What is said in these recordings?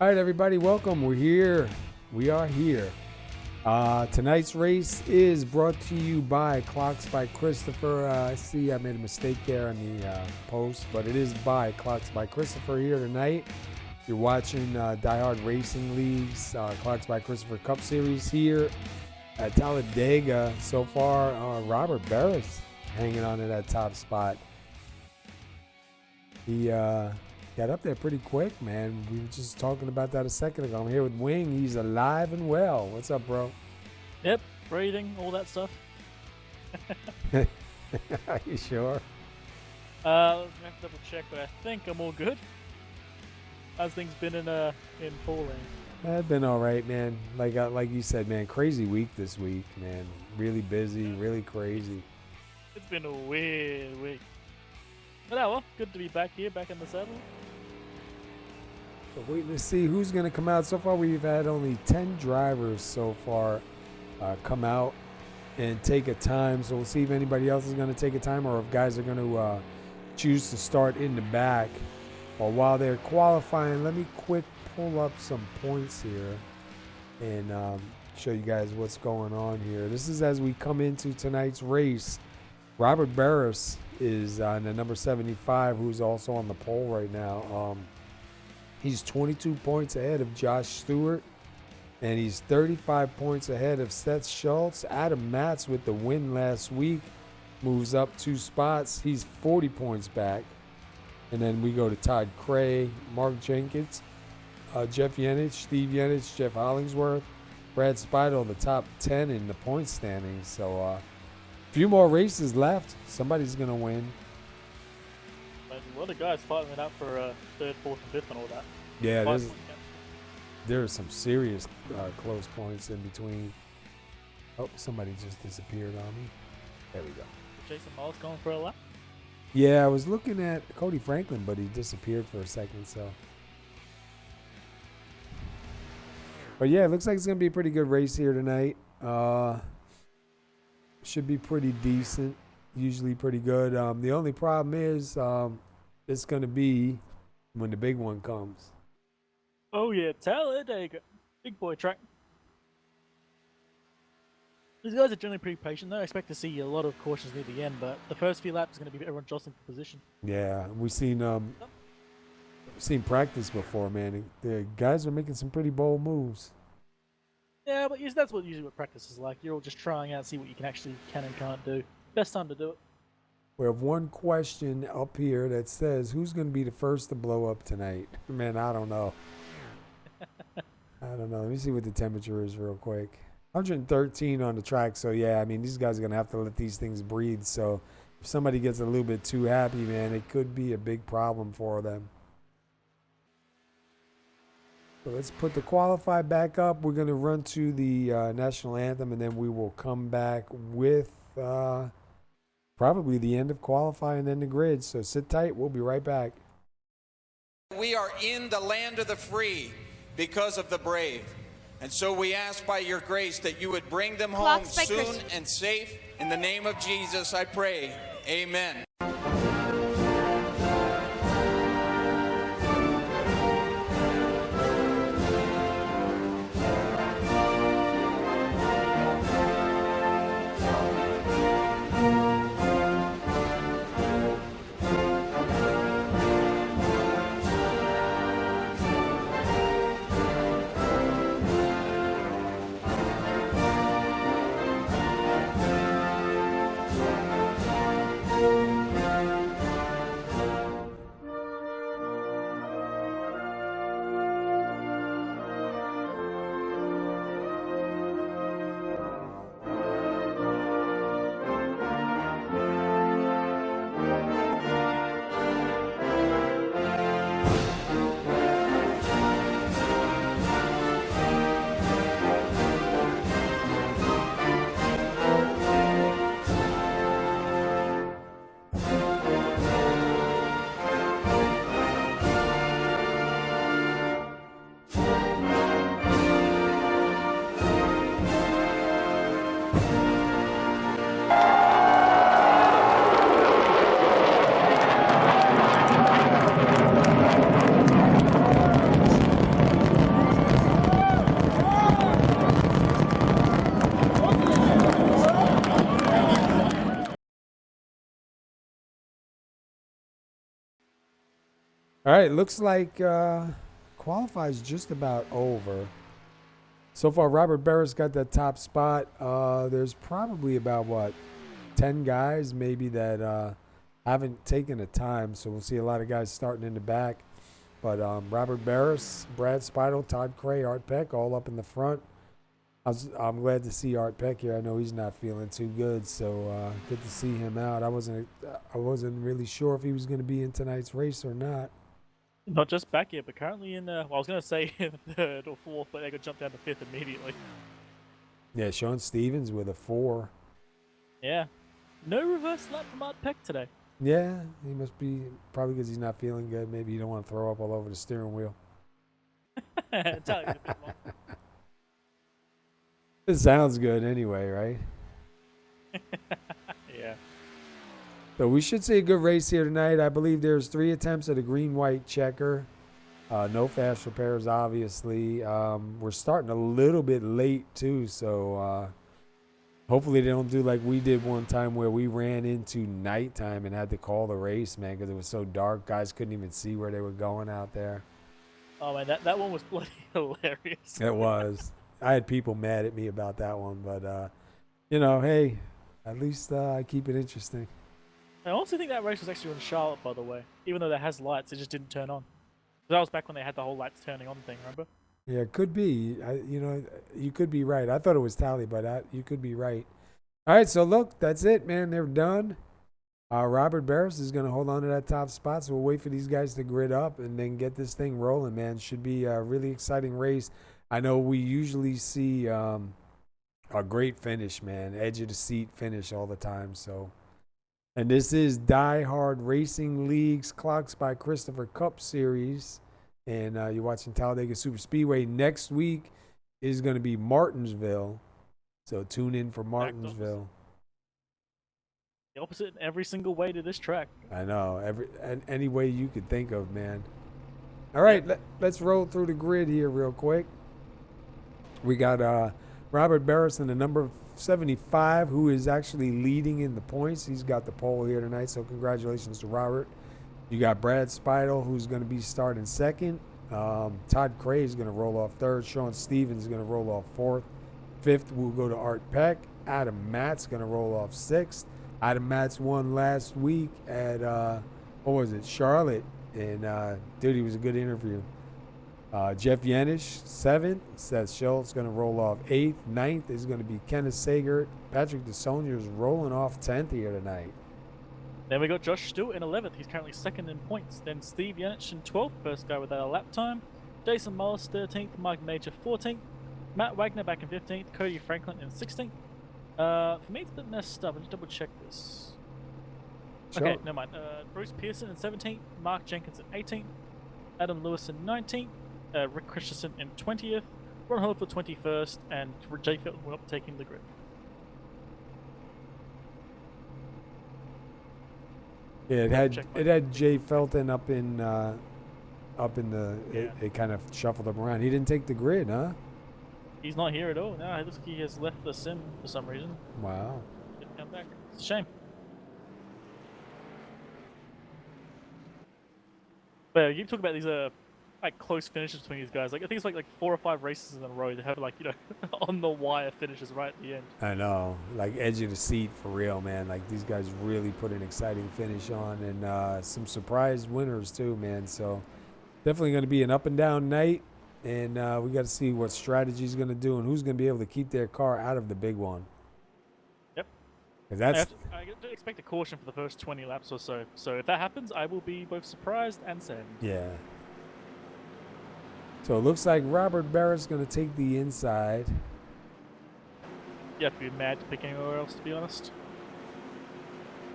All right, everybody, welcome. We're here. We are here. Tonight's race is brought to you by Clocks by Christopher. I see I made a mistake there on the post, but it is by Clocks by Christopher here tonight. You're watching DieHARD Racing League's Clocks by Christopher Cup Series here at Talladega. So far, Robert Berus hanging on to that top spot. He got up there pretty quick, man. We were just talking about that a second ago. I'm here with Wing. He's alive and well. What's up, bro? Yep, breathing, all that stuff. Are you sure? Let me have to double check, but I think I'm all good. How's things been in Poland? I've been all right, man. Like you said, man, crazy week this week, man. Really busy, really crazy. It's been a weird week. But well, good to be back here, back in the saddle. But waiting to see who's going to come out. So far, we've had only 10 drivers so far come out and take a time. So we'll see if anybody else is going to take a time or if guys are going to choose to start in the back. But while they're qualifying, let me quick pull up some points here and show you guys what's going on here. This is as we come into tonight's race. Robert Berus is on the number 75, who's also on the pole right now. He's 22 points ahead of Josh Stewart, and he's 35 points ahead of Seth Schultz. Adam Matz, with the win last week, moves up 2 spots. He's 40 points back. And then we go to Todd Cray, Mark Jenkins, Jeff Yenich, Steve Yenich, Jeff Hollingsworth, Brad Spidle, the top 10 in the point standings. So a few more races left. Somebody's going to win. There's a lot of guys fighting it out for 3rd, 4th, and 5th and all that. Yeah, there's some serious close points in between. Oh, somebody just disappeared on me. There we go. Jason Miles going for a lap. Yeah, I was looking at Cody Franklin, but he disappeared for a second. So, but yeah, it looks like it's gonna be a pretty good race here tonight. Should be pretty decent. Usually pretty good. The only problem is it's gonna be when the big one comes. Oh yeah, Talladega, big boy track. These guys are generally pretty patient. Though I expect to see a lot of cautions near the end, but the first few laps is going to be everyone jostling for position. Yeah, we've seen practice before, man. The guys are making some pretty bold moves. Yeah, but that's usually what practice is like. You're all just trying out, see what you can and can't do. Best time to do it. We have one question up here that says, who's going to be the first to blow up tonight? Man, I don't know. I don't know. Let me see what the temperature is real quick. 113 on the track. So, yeah, I mean, these guys are going to have to let these things breathe. So, if somebody gets a little bit too happy, man, it could be a big problem for them. So, let's put the qualify back up. We're going to run to the national anthem, and then we will come back with probably the end of qualify and then the grid. So, sit tight. We'll be right back. We are in the land of the free because of the brave. And so we ask by your grace that you would bring them home soon and safe. In the name of Jesus, I pray. Amen. All right, looks like qualifies just about over. So far, Robert Berus got that top spot. There's probably about, what, 10 guys maybe that haven't taken a time. So we'll see a lot of guys starting in the back. But Robert Berus, Brad Speidel, Todd Cray, Art Peck all up in the front. I'm glad to see Art Peck here. I know he's not feeling too good, so good to see him out. I wasn't really sure if he was going to be in tonight's race or not. Not just back here, but currently in, well, I was going to say third or fourth, but they got jumped down to fifth immediately. Yeah, Sean Stevens with a 4. Yeah. No reverse lap from Art Peck today. Yeah, he must be, probably because he's not feeling good. Maybe you don't want to throw up all over the steering wheel. It sounds good anyway, right? Yeah. So we should see a good race here tonight. I believe there's 3 attempts at a green-white checker. No fast repairs, obviously. We're starting a little bit late, too, so hopefully they don't do like we did one time where we ran into nighttime and had to call the race, man, because it was so dark. Guys couldn't even see where they were going out there. Oh, man, that one was bloody hilarious. It was. I had people mad at me about that one, but, you know, hey, at least I keep it interesting. I also think that race was actually in Charlotte, by the way. Even though it has lights, it just didn't turn on. That was back when they had the whole lights turning on thing, remember? Yeah, it could be. You know, you could be right. I thought it was Tally, but you could be right. All right, so look, that's it, man. They're done. Robert Berus is going to hold on to that top spot, so we'll wait for these guys to grid up and then get this thing rolling, man. Should be a really exciting race. I know we usually see a great finish, man. Edge of the seat finish all the time, so... And this is DieHard Racing League's Clocks by Christopher Cup Series. And you're watching Talladega Super Speedway. Next week is going to be Martinsville. So tune in for Martinsville. The opposite in every single way to this track. I know. Any way you could think of, man. All right, let's roll through the grid here real quick. We got Robert Berus in the number 75, who is actually leading in the points. He's got the pole here tonight, so congratulations to Robert. You got Brad Speidel, who's going to be starting second. Todd Cray is going to roll off third. Sean Stevens is going to roll off fourth. Fifth will go to Art Peck. Adam Matz going to roll off sixth. Adam Matz won last week at, Charlotte. And, dude, he was a good interview. Jeff Yanish, 7th. Seth Schultz going to roll off 8th. 9th is going to be Kenneth Sager. Patrick DeSonia is rolling off 10th here tonight. Then we got Josh Stewart in 11th. He's currently second in points. Then Steve Yanish in 12th. First guy without a lap time. Jason Mullis 13th. Mike Major 14th. Matt Wagner back in 15th. Cody Franklin in 16th. For me, it's a bit messed up. I'll just double check this. Sure. Okay, never mind. Bruce Pearson in 17th. Mark Jenkins in 18th. Adam Lewis in 19th. Rick Christensen in 20th, Ron Hofer 21st, and Jay Felton will not be taking the grid. Yeah, it had Jay Felton up in the. Yeah. It kind of shuffled him around. He didn't take the grid, huh? He's not here at all. No, it looks like he has left the sim for some reason. Wow. Didn't come back. It's a shame. But you talk about these like close finishes between these guys. Like I think it's like 4 or 5 races in a row they have like, you know, on the wire finishes right at the end. I know, like edge of the seat for real, man. Like these guys really put an exciting finish on, and some surprise winners too, man. So definitely going to be an up and down night, and we got to see what strategy's going to do and who's going to be able to keep their car out of the big one. Yep. 'Cause that's I do expect a caution for the first 20 laps or so. So if that happens, I will be both surprised and saddened. yeah. So it looks like Robert Barrett's going to take the inside. You have to be mad to pick anywhere else, to be honest.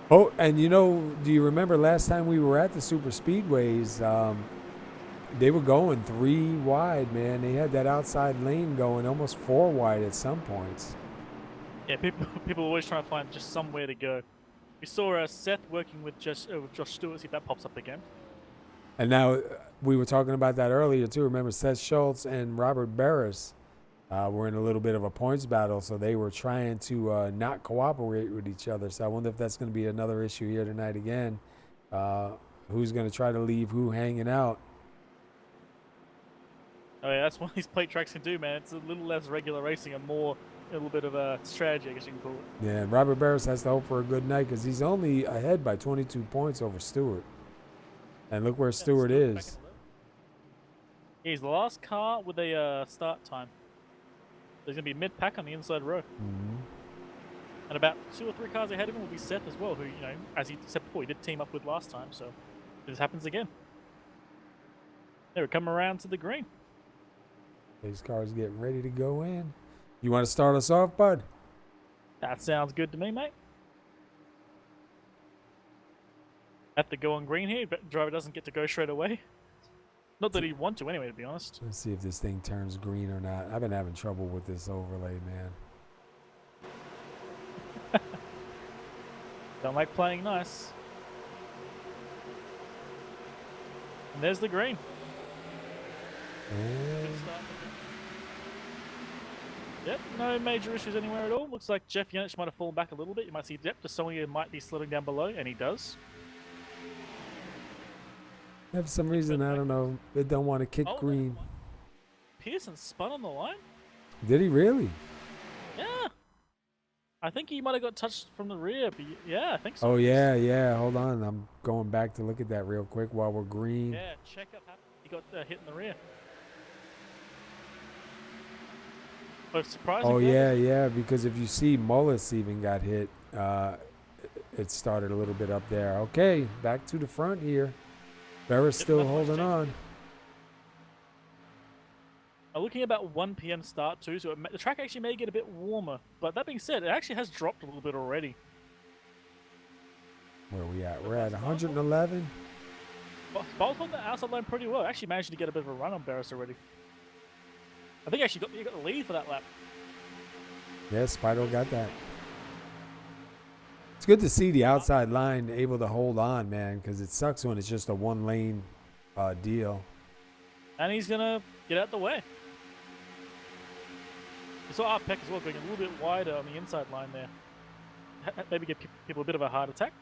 Oh, and you know, do you remember last time we were at the super speedways, they were going 3 wide, man. They had that outside lane going almost 4 wide at some points. Yeah, people are always trying to find just somewhere to go. We saw Seth working with Josh Stewart, see if that pops up again. And now we were talking about that earlier too. Remember, Seth Schultz and Robert Berus were in a little bit of a points battle, so they were trying to not cooperate with each other. So I wonder if that's going to be another issue here tonight again. who's going to try to leave who hanging out. Oh yeah, that's what these plate tracks can do, man. It's a little less regular racing and more a little bit of a strategy, I guess you can call it. Yeah, and Robert Barris has to hope for a good night because he's only ahead by 22 points over Stewart. And look where Stewart is. He's the last car with a start time. There's going to be mid-pack on the inside row. Mm-hmm. And about 2 or 3 cars ahead of him will be Seth as well, who, you know, as he said before, he did team up with last time, so this happens again. They would come around to the green. These cars getting ready to go in. You want to start us off, bud? That sounds good to me, mate. Have to go on green here, but driver doesn't get to go straight away. Not that he'd want to anyway, to be honest. Let's see if this thing turns green or not. I've been having trouble with this overlay, man. Don't like playing nice. And there's the green. And Yep, no major issues anywhere at all. Looks like Jeff Yanich might have fallen back a little bit. You might see depth to someone who might be slowing down below, and he does. for some reason, I don't know, they don't want to kick green. Pearson spun on the line? Did he really? Yeah. I think he might have got touched from the rear, but yeah, I think so. Oh, yeah, yeah. Hold on. I'm going back to look at that real quick while we're green. Yeah, check up. He got hit in the rear. Oh, surprising. Oh, yeah, yeah. Because if you see Mullis even got hit, it started a little bit up there. Okay, back to the front here. Barrett's still holding on. Looking about 1 p.m. start too, so the track actually may get a bit warmer. But that being said, it actually has dropped a little bit already. Where are we at? We're at 111. Bolt on the outside line pretty well. Actually managed to get a bit of a run on Barris already. I think actually you got the lead for that lap. Yeah, Spido got that. It's good to see the outside line able to hold on, man, because it sucks when it's just a one-lane deal. And he's going to get out the way. We saw our Peck as well going a little bit wider on the inside line there. Maybe give people a bit of a heart attack.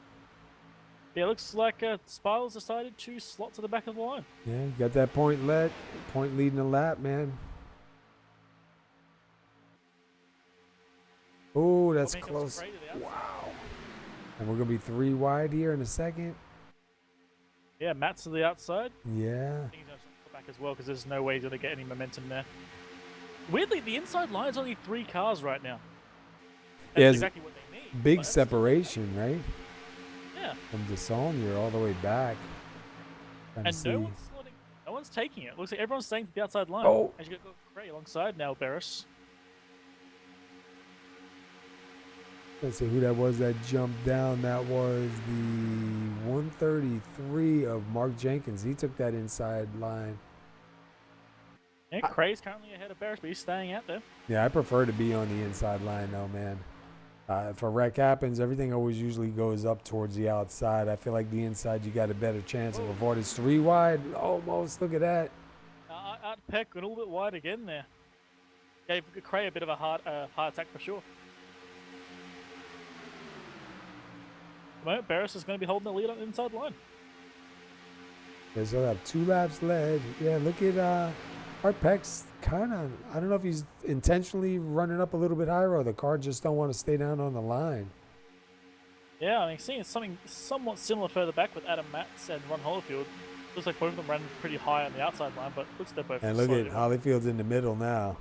Yeah, it looks like Spiles decided to slot to the back of the line. Yeah, you got that point leading the lap, man. Oh, that's close. Wow. And we're going to be 3 wide here in a second. Yeah, Matz to the outside. Yeah. I think he's going to back as well because there's no way he's going to get any momentum there. Weirdly, the inside line is only 3 cars right now. That's exactly what they need. Big separation, right? Yeah. From Desaulnier all the way back. And no one's taking it. Looks like everyone's staying to the outside line. Oh. And you got Gray alongside now, Barris. Let's see who that was that jumped down. That was the 133 of Mark Jenkins. He took that inside line. Yeah, Cray's currently ahead of Barris, but he's staying out there. Yeah, I prefer to be on the inside line, though, man. If a wreck happens, everything always usually goes up towards the outside. I feel like the inside, you got a better chance of avoiding. It's 3 wide. Almost. Look at that. Art Peck a little bit wide again there. Gave Cray a bit of a heart attack for sure. Well, Barris is going to be holding the lead on the inside line. They still have 2 laps led. Yeah, look at Art Peck's kind of, I don't know if he's intentionally running up a little bit higher or the car just don't want to stay down on the line. Yeah, I mean, seeing something somewhat similar further back with Adam Matz and Ron Holyfield. Looks like both of them ran pretty high on the outside line, but looks like they're both. And look at Holyfield's in the middle now.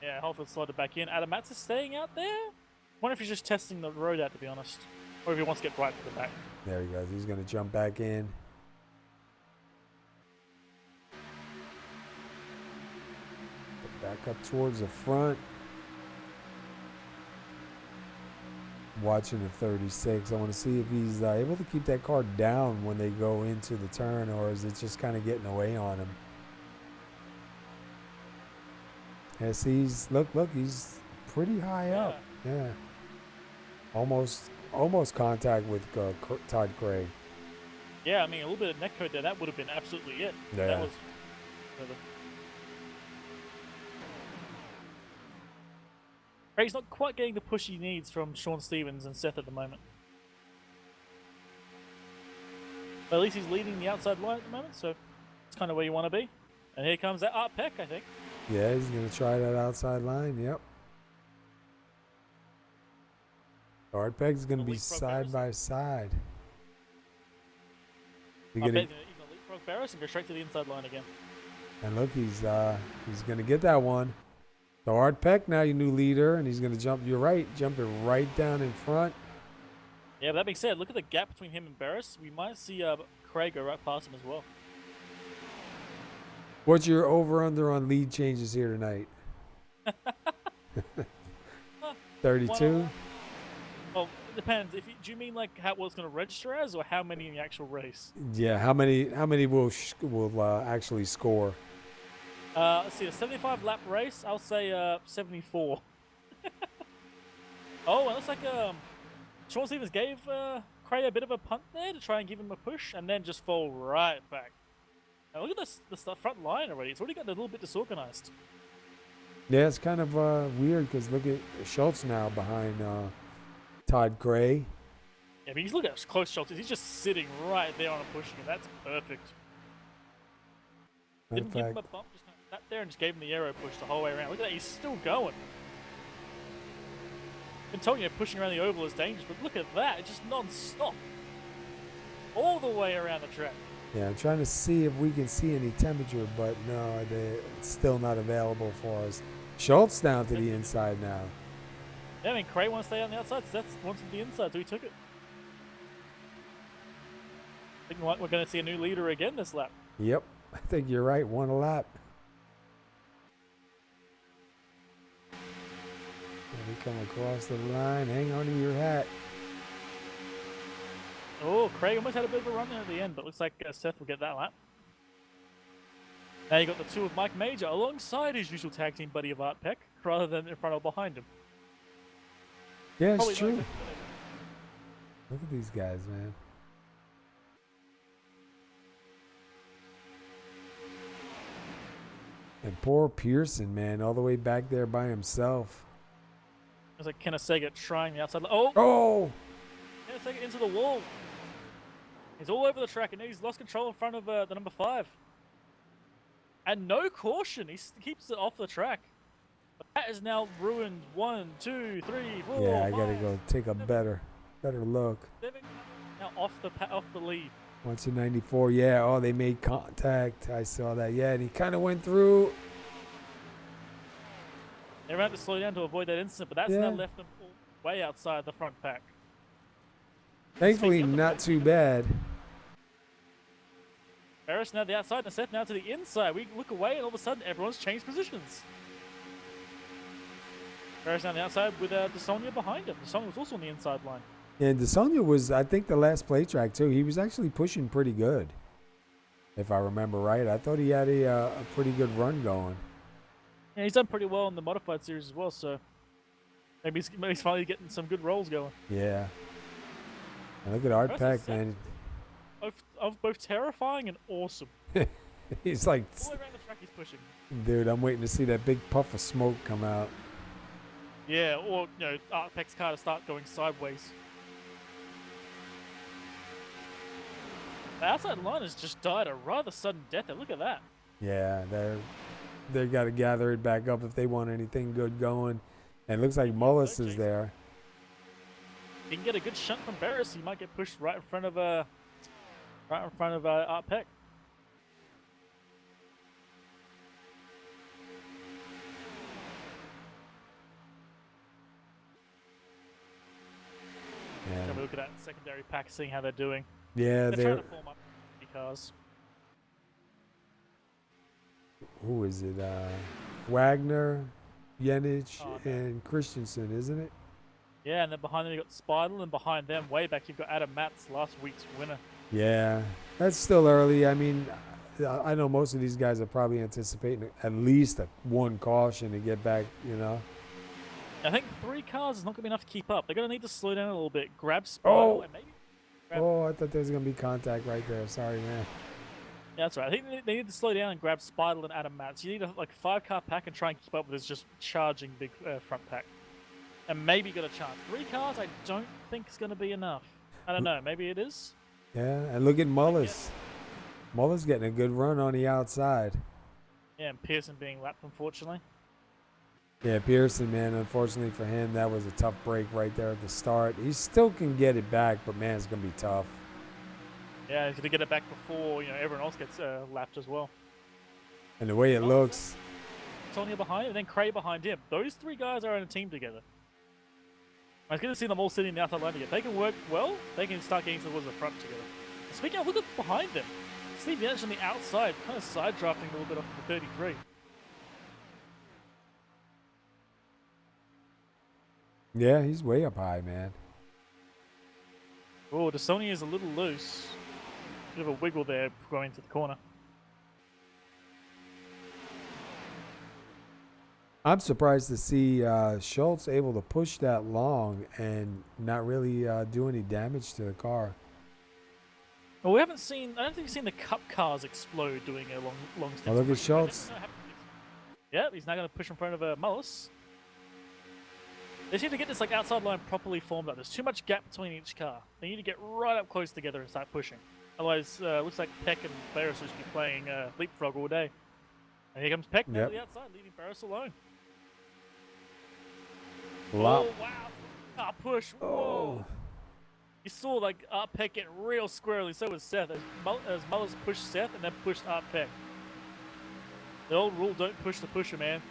Yeah, Holyfield slotted back in. Adam Matz is staying out there. Wonder if he's just testing the road out, to be honest. Or if he wants to get right to the back. There he goes. He's going to jump back in. Back up towards the front. Watching the 36. I want to see if he's able to keep that car down when they go into the turn, or is it just kind of getting away on him? Yes, look, he's pretty high up. Yeah. Almost contact with Todd Craig. Yeah, I mean, a little bit of neck code there, that would have been absolutely it. Yeah. That was Craig's not quite getting the push he needs from Sean Stevens and Seth at the moment. But at least he's leading the outside line at the moment, so it's kind of where you want to be. And here comes that Art Peck, I think. Yeah, he's going to try that outside line. Yep. Art Peck's going to be side by side. He's going to leapfrog berus and go straight to the inside line again. And look, he's going to get that one. So Art Peck now your new leader, and he's going to jump. You're right, jump it right down in front. Yeah, but that being said, look at the gap between him and berus. We might see Craig go right past him as well. What's your over/under on lead changes here tonight? 32. Well, it depends. Do you mean like what it's going to register as, or how many in the actual race? Yeah, how many will actually score? Let's see, a 75 lap race. I'll say 74. Oh, it looks like Sean Stevens gave Cray a bit of a punt there to try and give him a push, and then just fall right back. Now look at the front line already. It's already got a little bit disorganized. Yeah, it's kind of weird because look at Schultz now behind Todd Gray. Yeah, but look at how close Schultz is. He's just sitting right there on a pushing, and that's perfect. Didn't give him a bump, just kind of sat there and just gave him the aero push the whole way around. Look at that, he's still going. Been telling you pushing around the oval is dangerous, but look at that, it's just non-stop. All the way around the track. Yeah, I'm trying to see if we can see any temperature, but no, it's still not available for us. Schultz down to the inside now. Yeah, I mean, Cray wants to stay on the outside, so that's wants the inside, so he took it. I think we're going to see a new leader again this lap. Yep, I think you're right, one a lap. We come across the line, hang on to your hat. Oh, Craig almost had a bit of a run there at the end, but looks like Seth will get that lap. Now you got the two of Mike Major alongside his usual tag team buddy of Art Peck, rather than in front or behind him. Yeah, it's Probably true. Look at these guys, man. And poor Pearson, man, all the way back there by himself. It's like Kennesega trying the outside. Oh! Oh! Kennesega into the wall. He's all over the track, and he's lost control in front of the number 5. And no caution. He keeps it off the track. But that is now ruined 1, 2, 3, 4. Yeah, I gotta 5, go take a 7, better look. 7, now off the lead. 194. Yeah. Oh, they made contact. I saw that. Yeah, and he kind of went through. They ran to slow down to avoid that incident, but that's now left them all way outside the front pack. Thankfully, not too bad. Berus now the outside, and Seth now to the inside. We look away, and all of a sudden, everyone's changed positions. Berus now on the outside with DeSonia behind him. DeSonia was also on the inside line. And DeSonia was, I think, the last play track, too. He was actually pushing pretty good, if I remember right. I thought he had a pretty good run going. Yeah, he's done pretty well in the modified series as well, so maybe he's finally getting some good rolls going. Yeah. And look at Art Peck, man. Both terrifying and awesome. He's like, all around the track he's pushing. Dude, I'm waiting to see that big puff of smoke come out. Yeah, or Art Peck's car to start going sideways. The outside line has just died a rather sudden death there. Look at that. Yeah, they got to gather it back up if they want anything good going. And it looks like Mullis is there. He can get a good shunt from Berus. He might get pushed right in front of Art Peck. Yeah. Look at that secondary pack, seeing how they're doing. Yeah, they're trying to form up cars. Who is it? Wagner, Yenich, and Christensen, isn't it? Yeah, and then behind them you got Speidel, and behind them, way back, you've got Adam Matz, last week's winner. Yeah, that's still early. I mean, I know most of these guys are probably anticipating at least one caution to get back, I think 3 cars is not going to be enough to keep up. They're going to need to slow down a little bit, grab Speidel, and maybe... I thought there was going to be contact right there. Sorry, man. Yeah, that's right. I think they need to slow down and grab Speidel and Adam Matz. You need a 5-car pack and try and keep up with this just charging big front pack. And maybe get a chance. 3 cars I don't think is going to be enough. I don't know. Maybe it is. Yeah, and look at Mullis. Mullis getting a good run on the outside. Yeah, and Pearson being lapped, unfortunately. Yeah, Pearson, man, unfortunately for him, that was a tough break right there at the start. He still can get it back, but, man, it's going to be tough. Yeah, he's going to get it back before, everyone else gets lapped as well. And the way it looks. Sonia behind, and then Cray behind him. Those three guys are in a team together. I was going to see them all sitting in the outside line together. If they can work well, they can start getting towards the front together. Speaking of, look at behind them. Steve Yates on the outside, kind of side drafting a little bit off the 33. Yeah, he's way up high, man. Oh, Sony is a little loose. Bit of a wiggle there going to the corner. I'm surprised to see Schultz able to push that long and not really do any damage to the car. Well, we haven't seen. I don't think we've seen the Cup cars explode doing a long stint. Oh, look at Schultz. Yeah, he's now going to push in front of Mullis. They seem to get this outside line properly formed up. There's too much gap between each car. They need to get right up close together and start pushing. Otherwise, looks like Peck and Barris will just be playing leapfrog all day. And here comes Peck now to the outside, leaving Barris alone. Oh, wow. Car push. Whoa. Oh. You saw Art Peck get real squirrely. So was Seth. As Mullis pushed Seth and then pushed Art Peck. The old rule, don't push the pusher, man.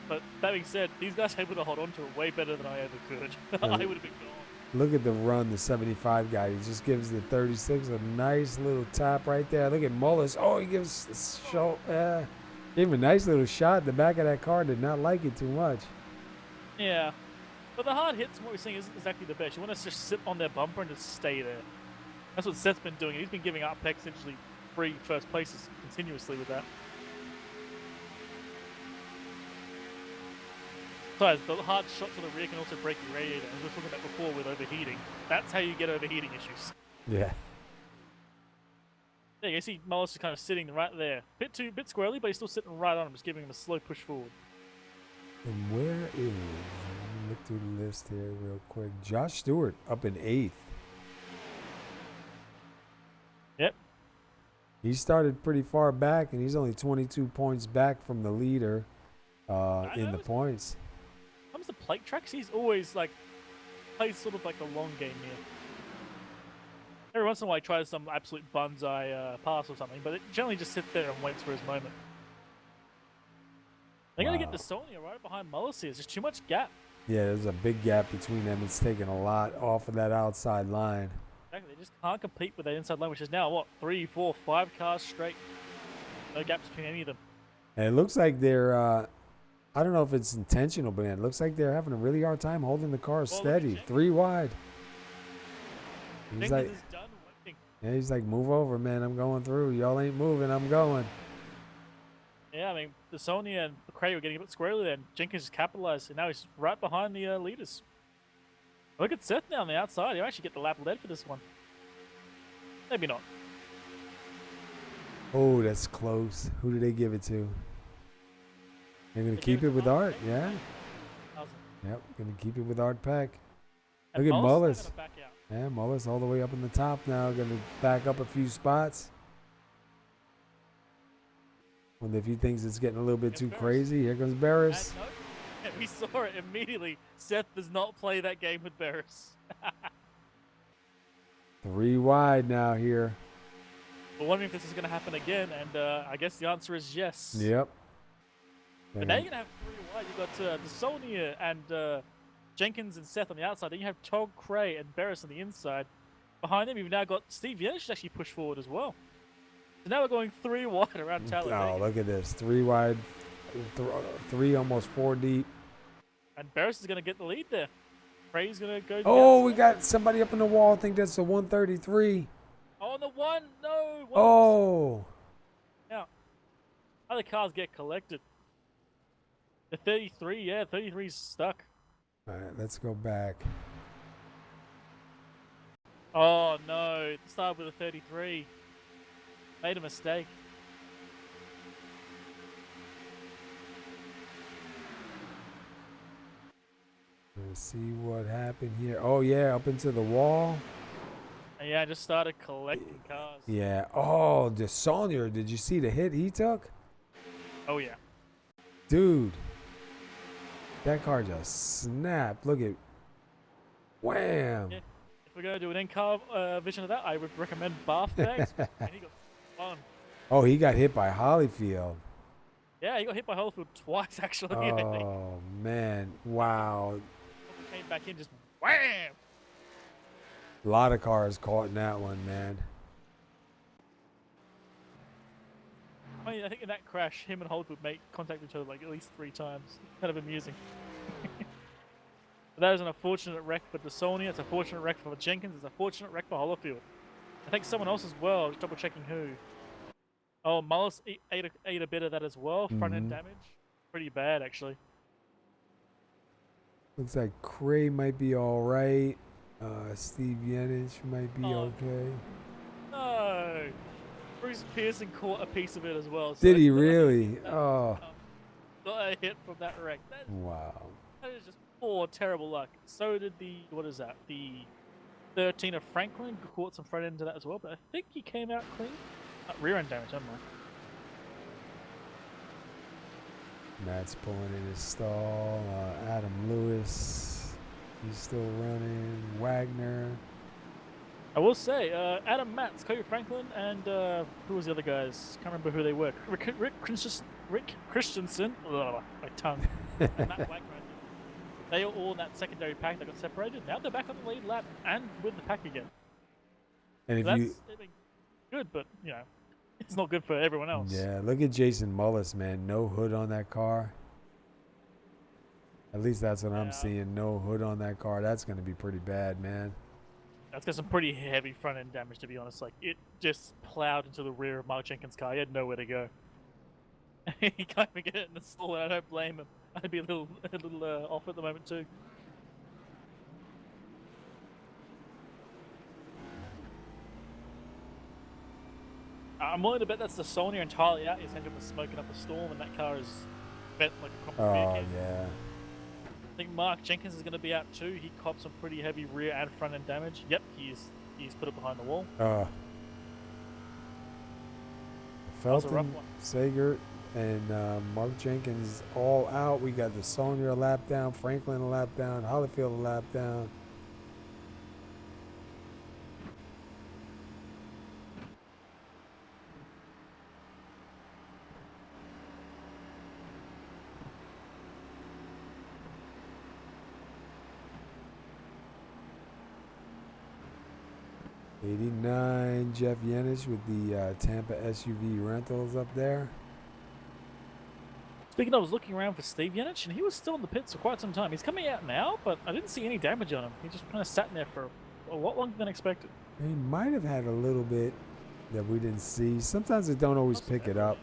But that being said, these guys are able to hold on to it way better than I ever could. I would have been gone. Look at the run, the 75 guy. He just gives the 36 a nice little tap right there. Look at Mullis. Oh, he gives gave him a nice little shot. The back of that car did not like it too much. Yeah. But the hard hits, what we're seeing, isn't exactly the best. You want to just sit on their bumper and just stay there. That's what Seth's been doing. He's been giving up Peck essentially 3 first places continuously with that. Besides, the hard shot to the rear can also break your radiator, as we were talking about before with overheating. That's how you get overheating issues. Yeah. Yeah, you see Mullis is kind of sitting right there. Bit squirrely, but he's still sitting right on him, just giving him a slow push forward. And where is... Let me look through the list here real quick. Josh Stewart up in 8th. Yep. He started pretty far back, and he's only 22 points back from the leader in the points. When it comes to plate tracks, he's always plays sort of like a long game here. Every once in a while he tries some absolute bonsai pass or something, but it generally just sits there and waits for his moment. They're going to get the Sonia right behind Mullis here. There's just too much gap. Yeah, there's a big gap between them. It's taking a lot off of that outside line. Exactly. They just can't compete with that inside line, which is now, what, 3, 4, 5 cars straight. No gaps between any of them. And it looks like they're, I don't know if it's intentional, but it looks like they're having a really hard time holding the car steady. 3 wide. He's like, yeah, he's like, move over, man. I'm going through. Y'all ain't moving. I'm going. Yeah, I mean, the Sonia and Cray were getting a bit squirrely there, and Jenkins just capitalized, and now he's right behind the leaders. Look at Seth now on the outside. He'll actually get the lap led for this one. Maybe not. Oh, that's close. Who did they give it to? They're going to keep it with Art, yeah. Yep, going to keep it with Art Peck. Look at Mullis. Yeah, Mullis all the way up in the top now. Going to back up a few spots. Wonder if he thinks it's getting a little bit too crazy. Here comes Berus. We saw it immediately. Seth does not play that game with Berus. 3 wide now here. We're wondering if this is going to happen again, and I guess the answer is yes. Yep. But now you're going to have 3 wide. You've got the Sonia and Jenkins and Seth on the outside. Then you have Tog, Cray, and Berus on the inside. Behind them, you've now got Steve Yates actually push forward as well. So now we're going 3 wide around Talladega. Oh, look at this. 3 wide, 3 almost 4 deep. And Berus is going to get the lead there. Cray's going to go. Oh, we got somebody up in the wall. I think that's a 133. Oh, on the one. No. Oh. Now, how the cars get collected? The 33, yeah, 33's stuck. All right, let's go back. Oh, no. It started with a 33. Made a mistake. Let's see what happened here. Oh, yeah, up into the wall. And yeah, I just started collecting cars. Yeah. Oh, the Saunier. Did you see the hit he took? Oh yeah. Dude. That car just snapped. Look at. Wham. Yeah. If we're gonna do an in-car vision of that, I would recommend Bath Bags. And he got fun. Oh, he got hit by Holyfield. Yeah, he got hit by Holyfield twice actually. I think. Oh, man. Wow. Came back in, just wham. A lot of cars caught in that one, man. I mean, I think in that crash, him and Holyfield make contact with each other like at least 3 times. Kind of amusing. But that was an unfortunate wreck for DeSaulnier. It's a fortunate wreck for Jenkins. It's a fortunate wreck for Holyfield. I think someone else as well. Just double checking who. Oh, Mullis ate a bit of that as well. Front end damage. Pretty bad, actually. Looks like Cray might be all right. Steve Yenich might be okay. No. Bruce Pearson caught a piece of it as well. So Did he really? Oh. Got a hit from that wreck. Wow. That is just poor, terrible luck. So did the, what is that? The 13 of Franklin caught some front end to that as well, but I think he came out clean. Rear end damage, never mind. Matt's pulling in his stall. Adam Lewis, he's still running. Wagner. I will say, Adam Matz, Cody Franklin, and who was the other guys? Can't remember who they were. Rick Christensen. Ugh, my tongue. And Matt Wagner. They were all in that secondary pack that got separated. Now they're back on the lead lap and with the pack again. And if so you good, but you know, it's not good for everyone else. Yeah, look at Jason Mullis, man. No hood on that car. At least that's what I'm seeing. No hood on that car. That's going to be pretty bad, man. That's got some pretty heavy front end damage, to be honest. Like, it just plowed into the rear of Mark Jenkins' car. He had nowhere to go. He can't even get it in the stall, and I don't blame him. I'd be a little off at the moment too. I'm willing to bet that's the Saunier entirely out. His engine was smoking up a storm, and that car is bent like a crumpled beer can. Yeah. I think Mark Jenkins is going to be out too. He copped some pretty heavy rear and front end damage. Yep, he's put it behind the wall. Felton, Sager, and Mark Jenkins all out. We got the Saunier a lap down, Franklin a lap down, Holyfield a lap down. '89 Jeff Yenich with the Tampa SUV rentals up there. Speaking of, I was looking around for Steve Yenich, and he was still in the pits for quite some time. He's coming out now, but I didn't see any damage on him. He just kind of sat in there for a lot longer than expected. He might have had a little bit that we didn't see. Sometimes they don't always pick it up.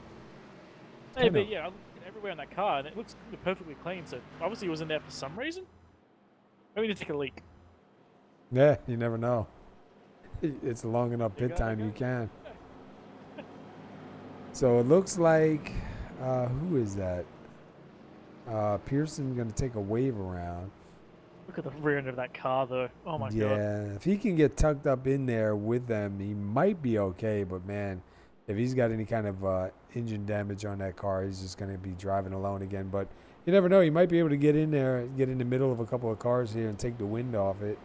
Hey, but yeah, I'm looking everywhere in that car, and it looks perfectly clean, so obviously he was in there for some reason. Maybe to take a leak. Yeah, you never know. It's a long enough pit time, you can. So it looks like, who is that? Pearson going to take a wave around. Look at the rear end of that car, though. Oh my god. Yeah, if he can get tucked up in there with them, he might be okay. But man, if he's got any kind of engine damage on that car, he's just going to be driving alone again. But you never know. He might be able to get in there, get in the middle of a couple of cars here and take the wind off it.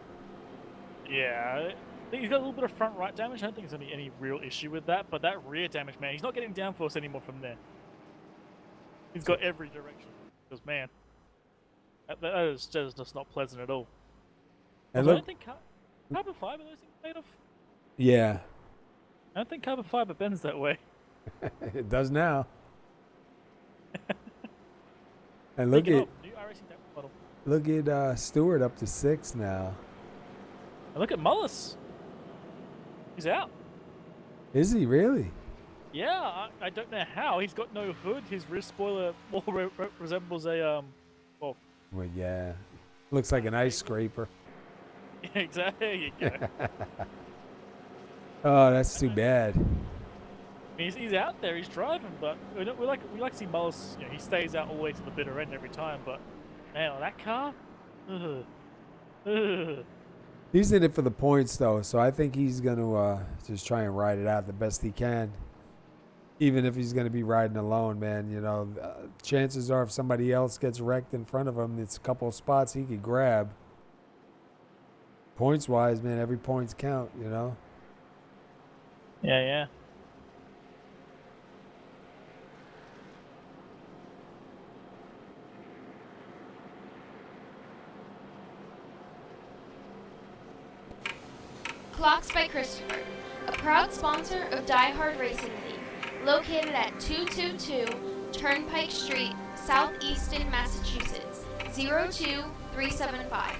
Yeah. I think he's got a little bit of front right damage. I don't think there's any real issue with that. But that rear damage, man, he's not getting downforce anymore from there. He's got every direction. Because, man, that is just not pleasant at all. And I look, don't think carbon fiber those things made of. Yeah. I don't think carbon fiber bends that way. It does now. And look at Stewart up to 6 now. And look at Mullis. He's out. Is he really? Yeah, I don't know how. He's got no hood. His rear spoiler more resembles a well, yeah, looks like an ice scraper. Yeah, exactly. There you go. Oh, that's too bad. He's out there. He's driving, but we like to see Mullis. You know, he stays out all the way to the bitter end every time. But man, on that car, He's in it for the points, though, so I think he's going to just try and ride it out the best he can. Even if he's going to be riding alone, man, you know, chances are if somebody else gets wrecked in front of him, it's a couple of spots he could grab. Points-wise, man, every point's count, you know? Yeah, yeah. Clocks by Christopher, a proud sponsor of DieHard Racing League, located at 222 Turnpike Street, Southeaston, Massachusetts, 02375.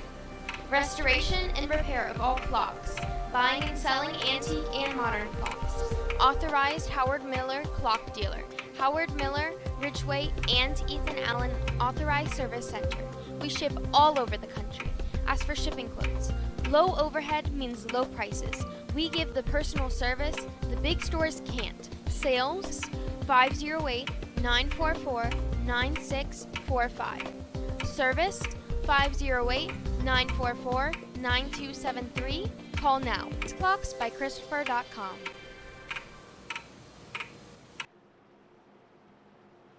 Restoration and repair of all clocks, buying and selling antique and modern clocks. Authorized Howard Miller Clock Dealer, Howard Miller, Ridgeway, and Ethan Allen Authorized Service Center. We ship all over the country. As for shipping quotes, low overhead means low prices. We give the personal service the big stores can't. Sales 508-944-9645. Service 508-944-9273. Call now. It's clocksbychristopher.com.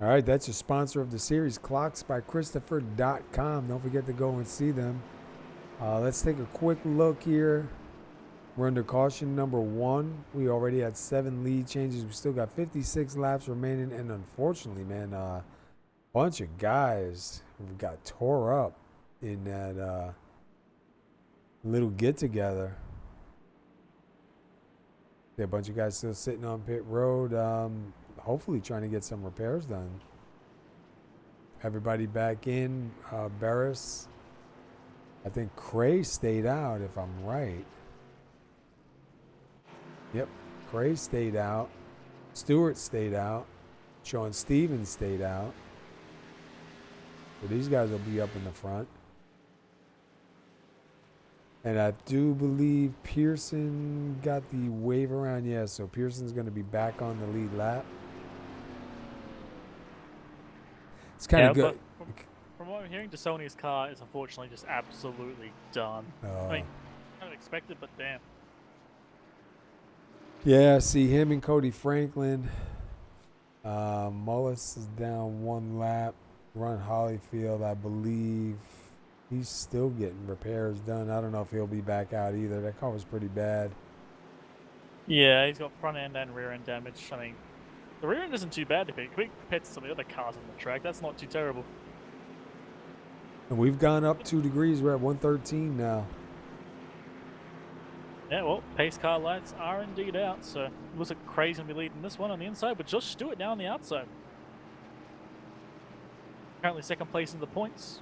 All right, that's a sponsor of the series, clocksbychristopher.com. Don't forget to go and see them. Let's take a quick look here. We're under caution number 1. We already had 7 lead changes. We still got 56 laps remaining. And unfortunately, man, a bunch of guys got tore up in that little get-together. Yeah, a bunch of guys still sitting on pit road, hopefully trying to get some repairs done. Everybody back in. Berus. I think Cray stayed out, if I'm right. Yep, Cray stayed out. Stewart stayed out. Sean Stevens stayed out. So these guys will be up in the front. And I do believe Pearson got the wave around. Yeah, so Pearson's going to be back on the lead lap. It's kind of good. From what I'm hearing, DeSoni's car is unfortunately just absolutely done. I mean, kind of expected, but damn. Yeah, see him and Cody Franklin. Mullis is down 1 lap. Ron Hollyfield, I believe, he's still getting repairs done. I don't know if he'll be back out either. That car was pretty bad. Yeah, he's got front end and rear end damage. I mean, the rear end isn't too bad if it compared to some of the other cars on the track. That's not too terrible. And we've gone up 2 degrees. We're at 113 now. Yeah, well, pace car lights are indeed out, so it looks like Cray's going to be leading this one on the inside, with Josh Stewart now on the outside. Currently second place in the points.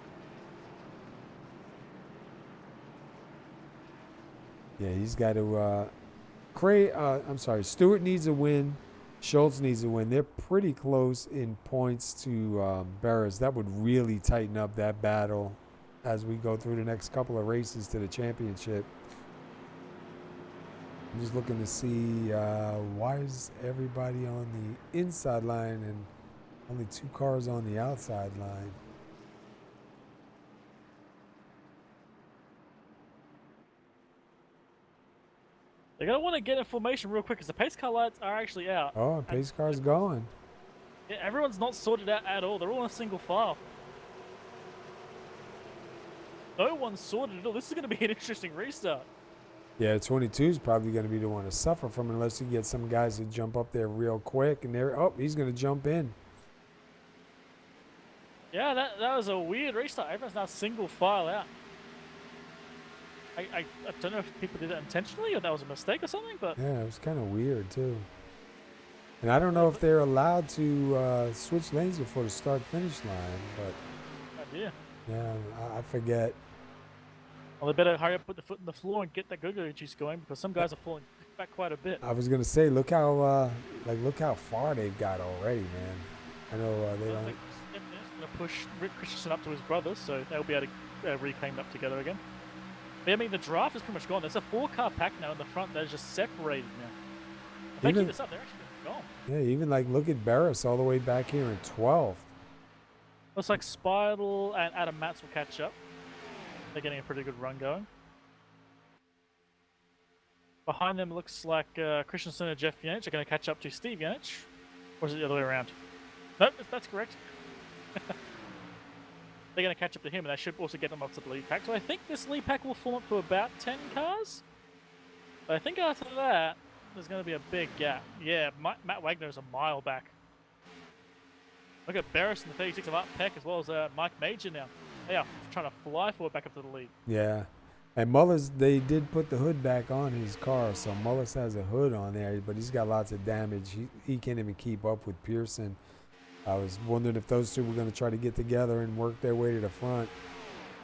Yeah, he's got to... Stewart needs a win. Schultz needs a win. They're pretty close in points to Berus. That would really tighten up that battle as we go through the next couple of races to the championship. I'm just looking to see why is everybody on the inside line and only 2 cars on the outside line. They're going to want to get in formation real quick because the pace car lights are actually out. Oh, pace car's going. Yeah, everyone's not sorted out at all. They're all in a single file. No one's sorted at all. This is going to be an interesting restart. Yeah, 22 is probably going to be the one to suffer from unless you get some guys to jump up there real quick. And he's going to jump in. Yeah, that was a weird restart. Everyone's now single file out. I don't know if people did that intentionally or that was a mistake or something, but... Yeah, it was kind of weird, too. And I don't know if they're allowed to switch lanes before the start-finish line, but... Idea. Yeah, I forget. Well, they better hurry up, put the foot in the floor and get that go-go juice going because some guys are falling back quite a bit. I was going to say, look how far they've got already, man. I know they don't... Going to push Rick Christensen up to his brothers, so they'll be able to reclaim up together again. But, I mean, the draft is pretty much gone. There's a 4-car pack now in the front that is just separated now. If they keep this up, they're actually gone. Yeah, even look at Berus all the way back here in 12th. Looks like Speidel and Adam Matz will catch up. They're getting a pretty good run going. Behind them looks like Christensen and Jeff Yanich are going to catch up to Steve Yanich. Or is it the other way around? Nope, that's correct. They're going to catch up to him, and they should also get them up to the lead pack. So I think this lead pack will form up to about 10 cars. But I think after that, there's going to be a big gap. Yeah, Matt Wagner's a mile back. Look at Berus and the 36 of Art Peck, as well as Mike Major now. They are trying to fly forward back up to the lead. Yeah. And Mullis, they did put the hood back on his car, so Mullis has a hood on there, but he's got lots of damage. He can't even keep up with Pearson. I was wondering if those two were going to try to get together and work their way to the front.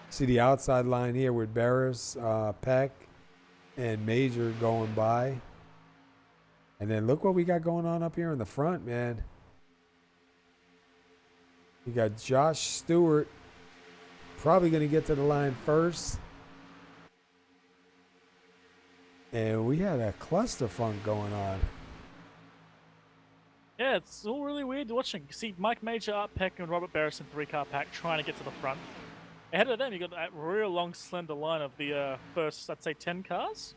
See the outside line here with Berus, Peck, and Major going by. And then look what we got going on up here in the front, man. You got Josh Stewart probably going to get to the line first. And we had a clusterfunk going on. Yeah, it's all really weird watching. You see Mike Major, Art Peck, and Robert Barrison, 3-car pack, trying to get to the front. Ahead of them, you got that real long, slender line of the first, I'd say, 10 cars.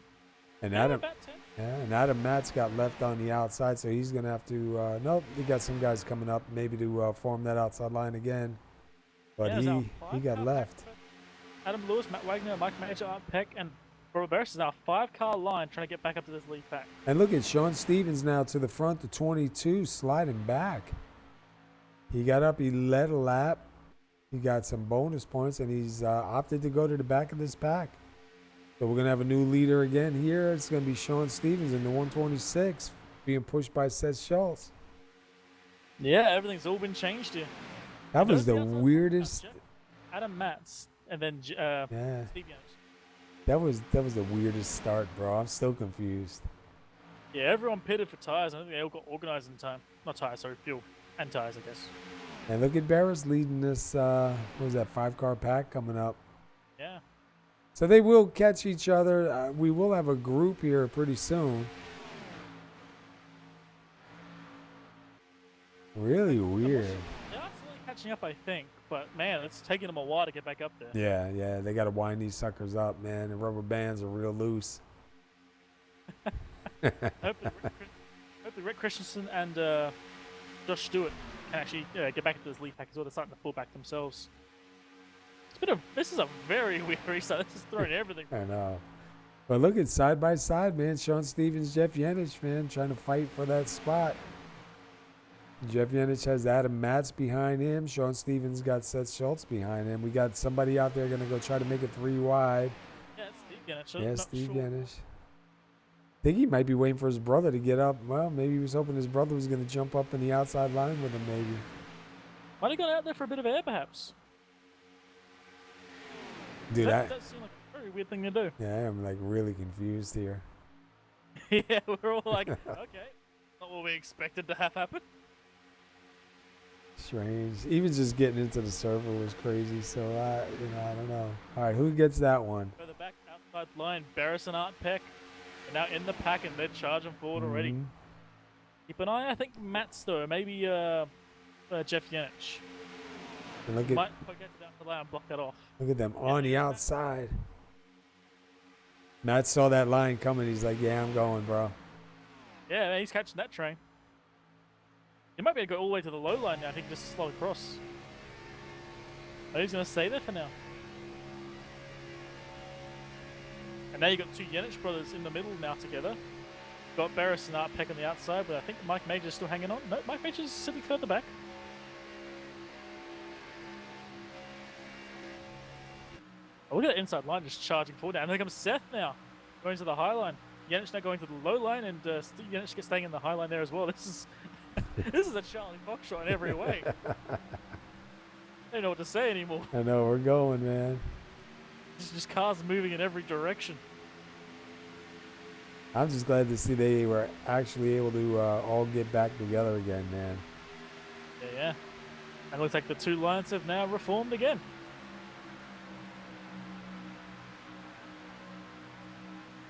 And yeah, Adam, about 10. yeah, and Adam Matz got left on the outside, so he's going to have to. Nope, we got some guys coming up, maybe to form that outside line again. But yeah, he got left. Adam Lewis, Matt Wagner, Mike Major, Art Peck, and Robert Barris is now a 5-car line trying to get back up to this lead pack. And look at Sean Stevens now to the front, to 22, sliding back. He got up, he led a lap. He got some bonus points, and he's opted to go to the back of this pack. So we're going to have a new leader again here. It's going to be Sean Stevens in the 126, being pushed by Seth Schultz. Yeah, everything's all been changed here. That was the weirdest. Adam Matz, and then Steve Young. That was the weirdest start, bro. I'm still confused. Yeah, everyone pitted for tires. I think they all got organized in time. Not tires, sorry, fuel and tires, I guess. And look at Barris leading this. What was that 5-car pack coming up? Yeah. So they will catch each other. We will have a group here pretty soon. Really weird. They're absolutely catching up, I think. But, man, it's taking them a while to get back up there. Yeah. They got to wind these suckers up, man. The rubber bands are real loose. Hopefully Rick Christensen and Josh Stewart can actually get back into this lead pack as well. They're starting to pull back themselves. This is a very weird restart. This is throwing everything. I know. But look at side by side, man. Sean Stevens, Jeff Yanich, man, trying to fight for that spot. Jeff Yanich has Adam Matz behind him. Sean Stevens got Seth Schultz behind him. We got somebody out there going to go try to make it 3 wide. Yeah, Steve Yanich. Yeah, Steve Yanich. I think he might be waiting for his brother to get up. Well, maybe he was hoping his brother was going to jump up in the outside line with him, maybe. Might have gone out there for a bit of air, perhaps. Dude, that seemed like a very weird thing to do. Yeah, I'm like really confused here. Yeah, we're all like, okay, not what we expected to have happen. Strange. Even just getting into the server was crazy. So I don't know. All right, who gets that one? For the back outside line, Barris and Art Peck are now in the pack and they're charging forward already. Keep an eye. I think Matz though, maybe Jeff Yanich. And look might get down the line and block that off. Look at them on the outside. Matt saw that line coming. He's like, "Yeah, I'm going, bro." Yeah, he's catching that train. He might be able to go all the way to the low line now. I think just slow across. But he's going to stay there for now. And now you've got 2 Yanich brothers in the middle now together. Got Barris and Art Peck on the outside, but I think Mike Major's still hanging on. No, Mike Major's sitting further back. Oh, look at that inside line just charging forward now. And here comes Seth now, going to the high line. Yanich now going to the low line, and Yanich gets staying in the high line there as well. This is a Charlie Fox shot in every way. I don't know what to say anymore. I know, we're going, man. Just cars moving in every direction. I'm just glad to see they were actually able to all get back together again, man. Yeah. And it looks like the 2 lines have now reformed again.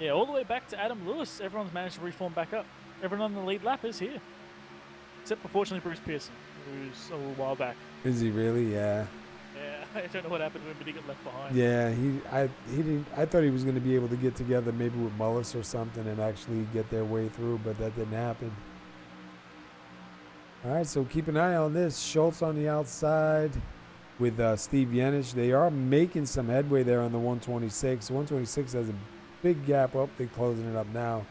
Yeah, all the way back to Adam Lewis. Everyone's managed to reform back up. Everyone on the lead lap is here. Except, unfortunately, Bruce Pearson, who's a little while back. Is he really? Yeah. Yeah. I don't know what happened to him, but he got left behind. Yeah, he didn't. I thought he was going to be able to get together maybe with Mullis or something and actually get their way through, but that didn't happen. All right, so keep an eye on this. Schultz on the outside with Steve Yenich. They are making some headway there on the 126. 126 has a big gap up. They're closing it up now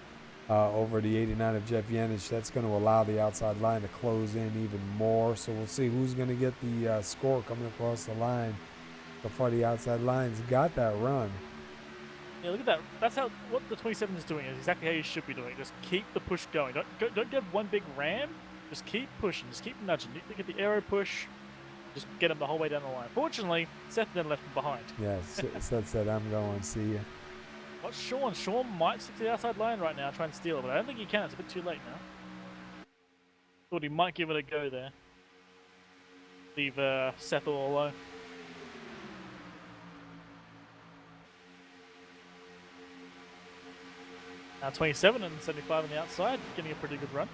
over the 89 of Jeff Yenich. That's going to allow the outside line to close in even more. So we'll see who's going to get the score coming across the line. So far, the outside line's got that run. Yeah, look at that. That's how what the 27 is doing. Is exactly how you should be doing. Just keep the push going. Don't get one big ram. Just keep pushing. Just keep nudging. You get the arrow push. Just get him the whole way down the line. Fortunately, Seth then left him behind. Yeah, Seth said, I'm going. See ya. What's Sean? Sean might stick to the outside line right now, try and steal it, but I don't think he can. It's a bit too late now. Thought he might give it a go there. Leave Seth all alone. Now 27 and 75 on the outside, getting a pretty good run.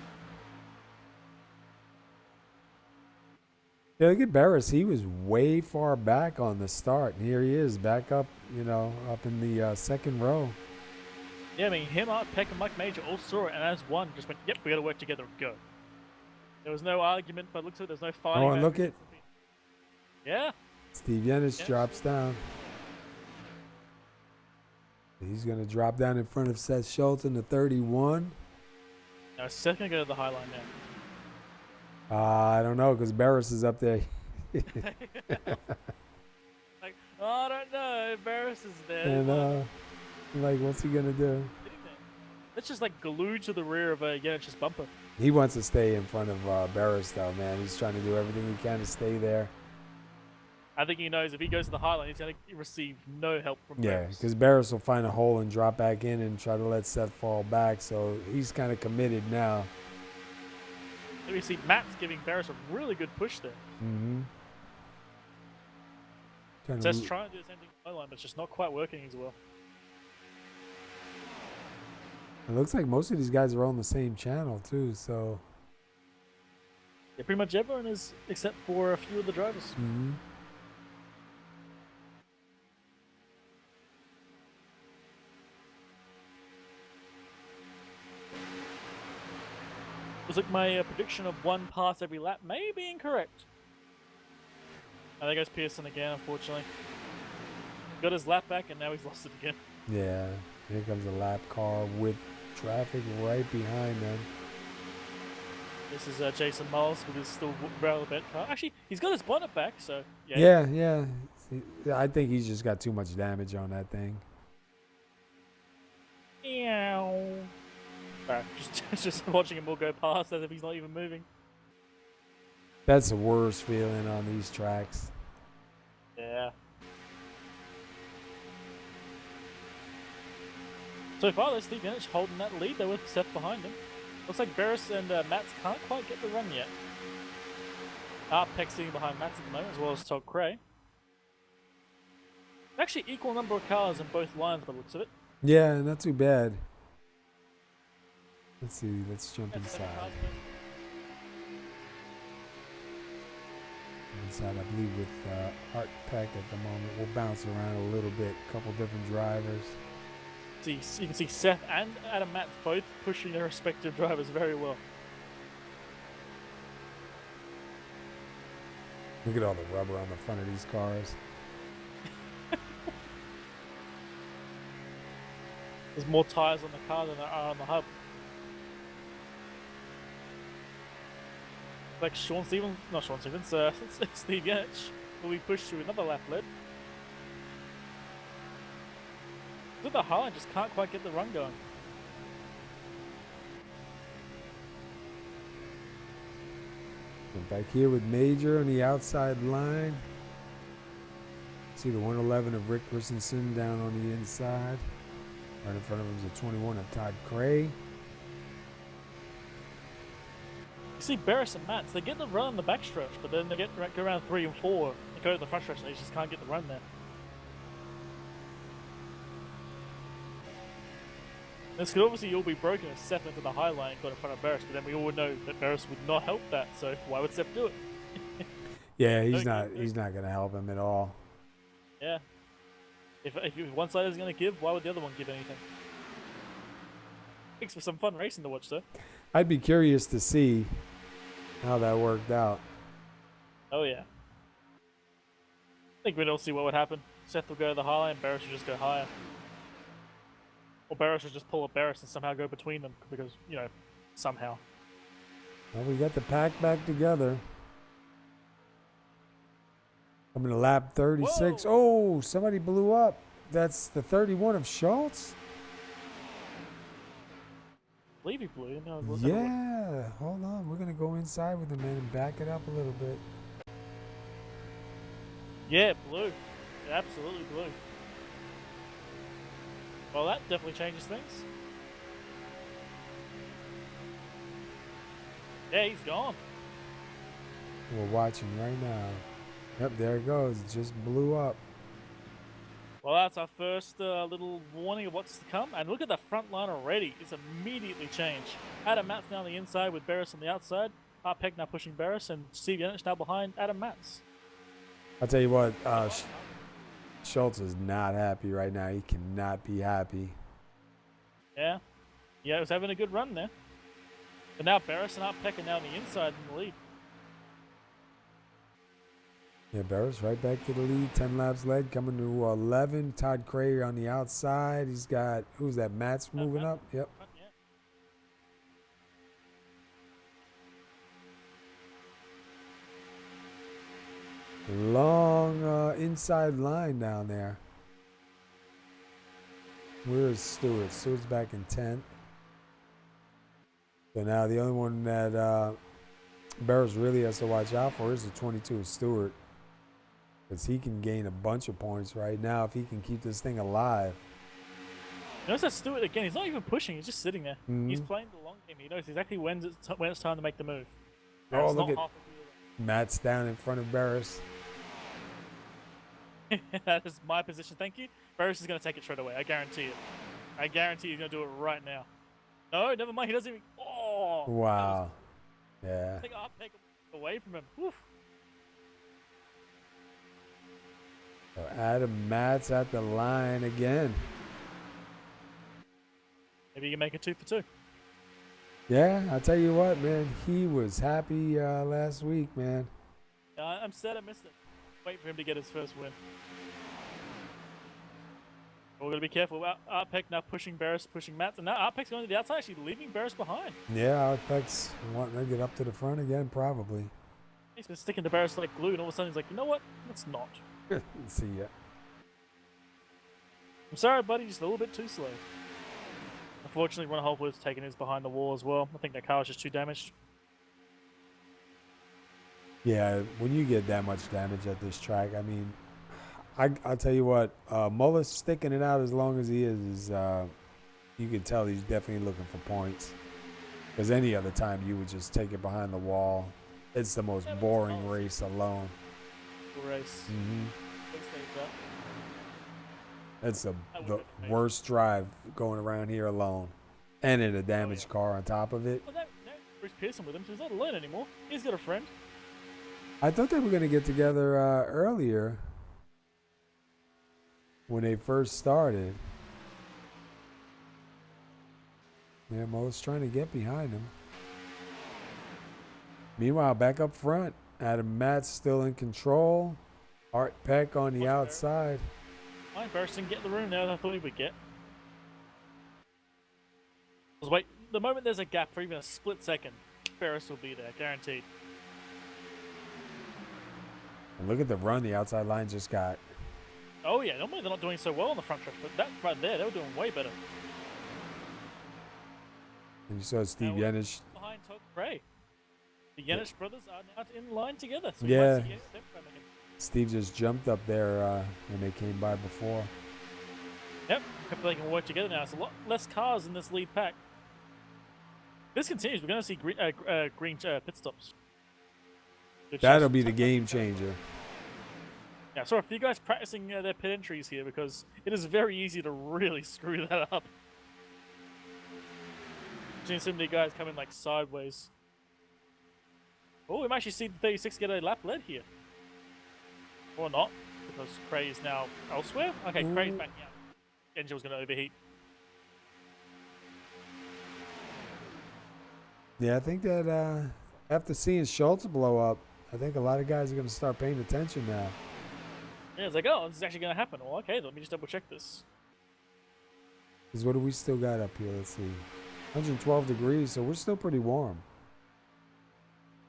Yeah, look at Berus. He was way far back on the start. And here he is, back up, up in the second row. Yeah, I mean, him, Art Peck, and Mike Major all saw it, and as one, just went, yep, we got to work together and go. There was no argument, but looks like there's no fighting. Oh, and look at... Yeah. Steve Yenich drops down. He's going to drop down in front of Seth Schultz in the 31. Now, Seth going to go to the high line now. I don't know, because Berus is up there. Like, oh, I don't know. Berus is there. And, what's he going to do? That's just like glued to the rear of Yenich's bumper. He wants to stay in front of Berus, though, man. He's trying to do everything he can to stay there. I think he knows if he goes to the high line, he's going to receive no help from Berus. Yeah, because Berus will find a hole and drop back in and try to let Seth fall back, so he's kind of committed now. We see Matz giving Berus a really good push there. Mm-hmm. Seth's trying to do the same thing on the line, but it's just not quite working as well. It looks like most of these guys are on the same channel, too, so... Yeah, pretty much everyone is, except for a few of the drivers. Mm-hmm. Looks like my prediction of one pass every lap may be incorrect. Oh, there goes Pearson again, unfortunately. Got his lap back, and now he's lost it again. Yeah, here comes a lap car with traffic right behind them. This is Jason Mullis with his still relevant car. Actually, he's got his bonnet back, so yeah. Yeah. I think he's just got too much damage on that thing. Meow. Right, just watching him all go past as if he's not even moving. That's the worst feeling on these tracks. Yeah. So far, though, Steve Yenich holding that lead though with Seth behind him. Looks like Berus and Matz can't quite get the run yet. Peck sitting behind Matz at the moment, as well as Todd Cray. Actually, equal number of cars in both lines by the looks of it. Yeah, not too bad. Let's see, let's jump inside. Inside, I believe, with Art Peck at the moment. We'll bounce around a little bit, a couple different drivers. You can see Seth and Adam Matz both pushing their respective drivers very well. Look at all the rubber on the front of these cars. There's more tires on the car than there are on the hub. Like Steve Yenich will be pushed through another lap lead. Look at the Harlan, just can't quite get the run going. Back here with Major on the outside line. See the 111 of Rick Christensen down on the inside. Right in front of him is the 21 of Todd Cray. You see Berus and Matz, they get the run on the backstretch, but then they go around 3 and 4 and go to the front stretch and they just can't get the run there. This could obviously all be broken if Seth went to the high line and got in front of Berus, but then we all know that Berus would not help that, so why would Seth do it? Yeah, he's No, not. He's not gonna help him at all. Yeah. If one side is going to give, why would the other one give anything? Makes for some fun racing to watch, though. I'd be curious to see how that worked out. Oh yeah. I think we'd all see what would happen. Seth will go to the high line, Barris will just go higher. Or Barris will just pull up Barris and somehow go between them because, you know, somehow. Well, we got the pack back together. Coming to lap 36. Whoa. Oh, somebody blew up. That's the 31 of Schultz? I believe he blew. No, Yeah. Hold on. We're going to go inside with him, man, and back it up a little bit. Yeah, blue. It absolutely blue. Well, that definitely changes things. Yeah, he's gone. We're watching right now. Yep, there it goes. It just blew up. Well, that's our first little warning of what's to come. And look at the front line already. It's immediately changed. Adam Matz now on the inside with Barris on the outside. Peck now pushing Barris and Steve Yenich now behind Adam Matz. I'll tell you what, Schultz is not happy right now. He cannot be happy. Yeah. Yeah, he was having a good run there. But now Barris and Peck are now on the inside in the lead. Yeah, Barris right back to the lead. 10 laps led, coming to 11. Todd Cray on the outside. He's got, who's that, Matz moving up? Yep. Long inside line down there. Where is Stewart? Stewart's back in 10th. So now the only one that Barris really has to watch out for is the 22 of Stewart. Because he can gain a bunch of points right now if he can keep this thing alive. Notice that Stewart again, he's not even pushing, he's just sitting there. Mm-hmm. He's playing the long game. He knows exactly when it's time to make the move. Oh, look at Matt's down in front of Barris. That is my position, thank you. Barris is going to take it straight away, I guarantee it. I guarantee he's going to do it right now. No, never mind, he doesn't even... Oh! Wow. Yeah. Take away from him. Woof. So Adam Matz at the line again. Maybe you can make it 2 for 2. Yeah, I'll tell you what, man. He was happy last week, man. I'm sad I missed it. Wait for him to get his first win. We're going to be careful. Arpek now pushing Barris, pushing Matz. And now Arpek's going to the outside, actually leaving Barris behind. Yeah, Arpek's wanting to get up to the front again, probably. He's been sticking to Barris like glue, and all of a sudden he's like, you know what? Let's not. See ya. I'm sorry, buddy, just a little bit too slow. Unfortunately, Ron Holford's taken his behind the wall as well. I think that car was just too damaged. Yeah, when you get that much damage at this track, I mean, I'll tell you what, Mullis sticking it out as long as he is you can tell he's definitely looking for points. Because any other time you would just take it behind the wall. It's the most boring race alone. Race. Mm-hmm. It's the worst drive going around here alone. And in a damaged car on top of it. Well, that Bruce Pearson with him, so he's not alone anymore. He's got a friend. I thought they were going to get together earlier when they first started. Yeah, Mo's trying to get behind him. Meanwhile, back up front, Adam Matz still in control. Art Peck on the outside. Fine, Barris didn't get the room now that I thought he would get. Just wait, the moment there's a gap for even a split second, Barris will be there, guaranteed. And look at the run the outside line just got. Oh yeah, normally they're not doing so well on the front stretch, but that right there, they were doing way better. And you saw Steve Yenich. Behind Todd Cray. The Yenich brothers are now in line together. So yeah. Steve just jumped up there when they came by before. Yep, hopefully they can work together now. It's a lot less cars in this lead pack. If this continues, we're going to see green pit stops. That'll be the game changer. Yeah, I saw a few guys practicing their pit entries here because it is very easy to really screw that up. Seeing so many guys coming like sideways. Oh, we might actually see the 36 get a lap led here. Or not, because Cray is now elsewhere. Okay, Ooh. Cray's backing out. Engine was going to overheat. Yeah, I think that after seeing Schultz blow up, I think a lot of guys are going to start paying attention now. Yeah, it's like, oh, this is actually going to happen. Well, okay, let me just double check this. Because what do we still got up here? Let's see. 112 degrees, so we're still pretty warm.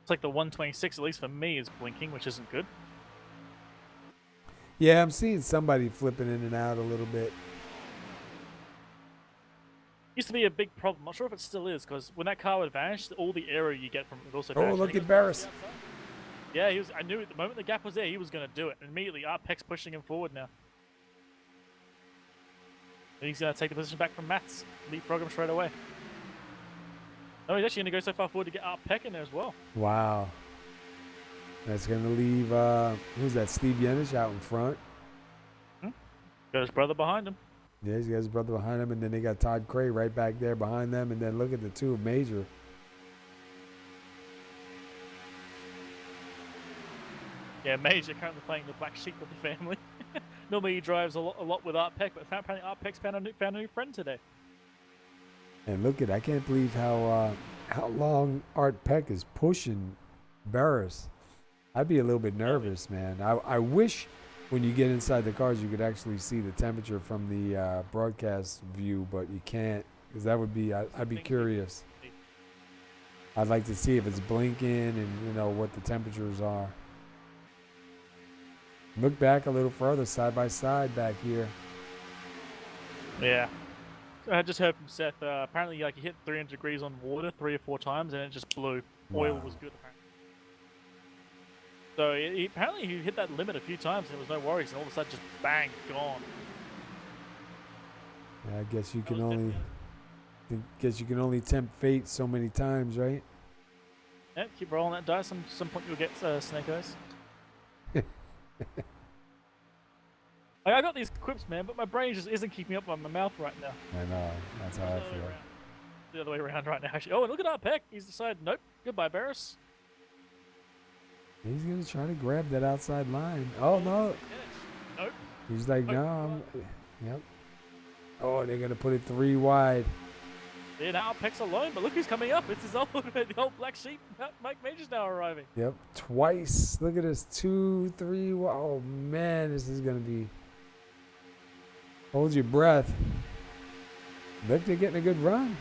It's like the 126, at least for me, is blinking, which isn't good. Yeah, I'm seeing somebody flipping in and out a little bit. Used to be a big problem. Not sure if it still is, because when that car would vanish, all the aero you get from it also Oh, vanished. look at Berus. Yeah, I knew at the moment the gap was there, he was going to do it. And immediately, Peck's pushing him forward now. And he's going to take the position back from Matz. Leapfrog him straight away. No, he's actually going to go so far forward to get Peck in there as well. Wow. That's going to leave, who's that, Steve Yenish out in front. Got his brother behind him. Yeah, he's got his brother behind him, and then they got Todd Cray right back there behind them, and then look at the two of Major. Yeah, Major currently playing the black sheep of the family. Normally he drives a lot with Art Peck, but apparently Art Peck's found a new friend today. And look at, I can't believe how long Art Peck is pushing Berus. I'd be a little bit nervous, man. I wish when you get inside the cars you could actually see the temperature from the broadcast view, but you can't, because that would be, I'd be curious. I'd like to see if it's blinking and, you know, what the temperatures are. Look back a little further, side by side back here. Yeah. I just heard from Seth, apparently like he hit 300 degrees on water 3 or 4 times and it just blew. Wow. Oil was good apparently. So apparently he hit that limit a few times and there was no worries, and all of a sudden just bang, gone. Yeah, I guess you can only tempt fate so many times, right? Yeah, keep rolling that dice. Some point you'll get Snake Eyes. I got these quips, man, but my brain just isn't keeping up on my mouth right now. I know. That's how I feel. The other way around right now, actually. Oh, and look at our Peck. He's decided, nope, goodbye, Berus. He's going to try to grab that outside line. Oh, no. Nope. He's like, no. Yep. Oh, they're going to put it 3 wide. Yeah, now Peck's alone, but look who's coming up. It's his old, the old black sheep. Mike Major's now arriving. Yep. Twice. Look at this. 2, 3. Oh, man. This is going to be... Hold your breath. Look, they're getting a good run.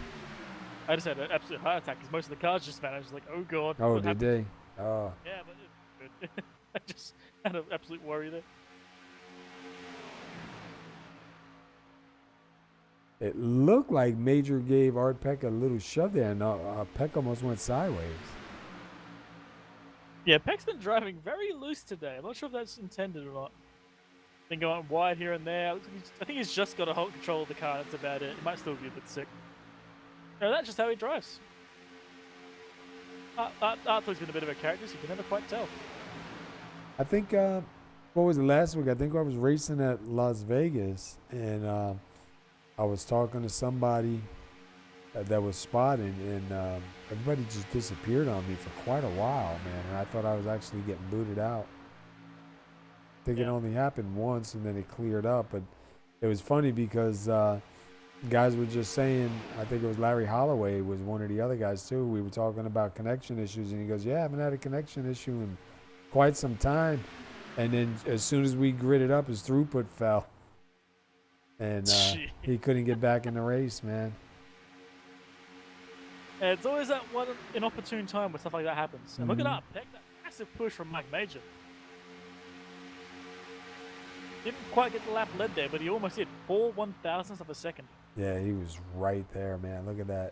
I just had an absolute heart attack because most of the cars just vanished. Like, oh, God. Oh, did they? Oh. Yeah, but it's good. I just had an absolute worry there. It looked like Major gave Art Peck a little shove there, and Peck almost went sideways. Yeah, Peck's been driving very loose today. I'm not sure if that's intended or not. Been going wide here and there. I think he's just got to hold control of the car. That's about it. He might still be a bit sick. No, that's just how he drives. Arthur's been a bit of a character, so you can never quite tell. I think, what was it last week? I think I was racing at Las Vegas, and I was talking to somebody that was spotting, and everybody just disappeared on me for quite a while, man. And I thought I was actually getting booted out. I think it only happened once, and then it cleared up. But it was funny because guys were just saying, I think it was Larry Holloway was one of the other guys too. We were talking about connection issues, and he goes, yeah, I haven't had a connection issue in quite some time. And then as soon as we gridded up, his throughput fell. And he couldn't get back in the race, man. Yeah, it's always that one inopportune time where stuff like that happens. And look at that, Peck, that massive push from Mike Major. Didn't quite get the lap led there, but he almost did. 4 1,000ths of a second. Yeah, he was right there, man. Look at that.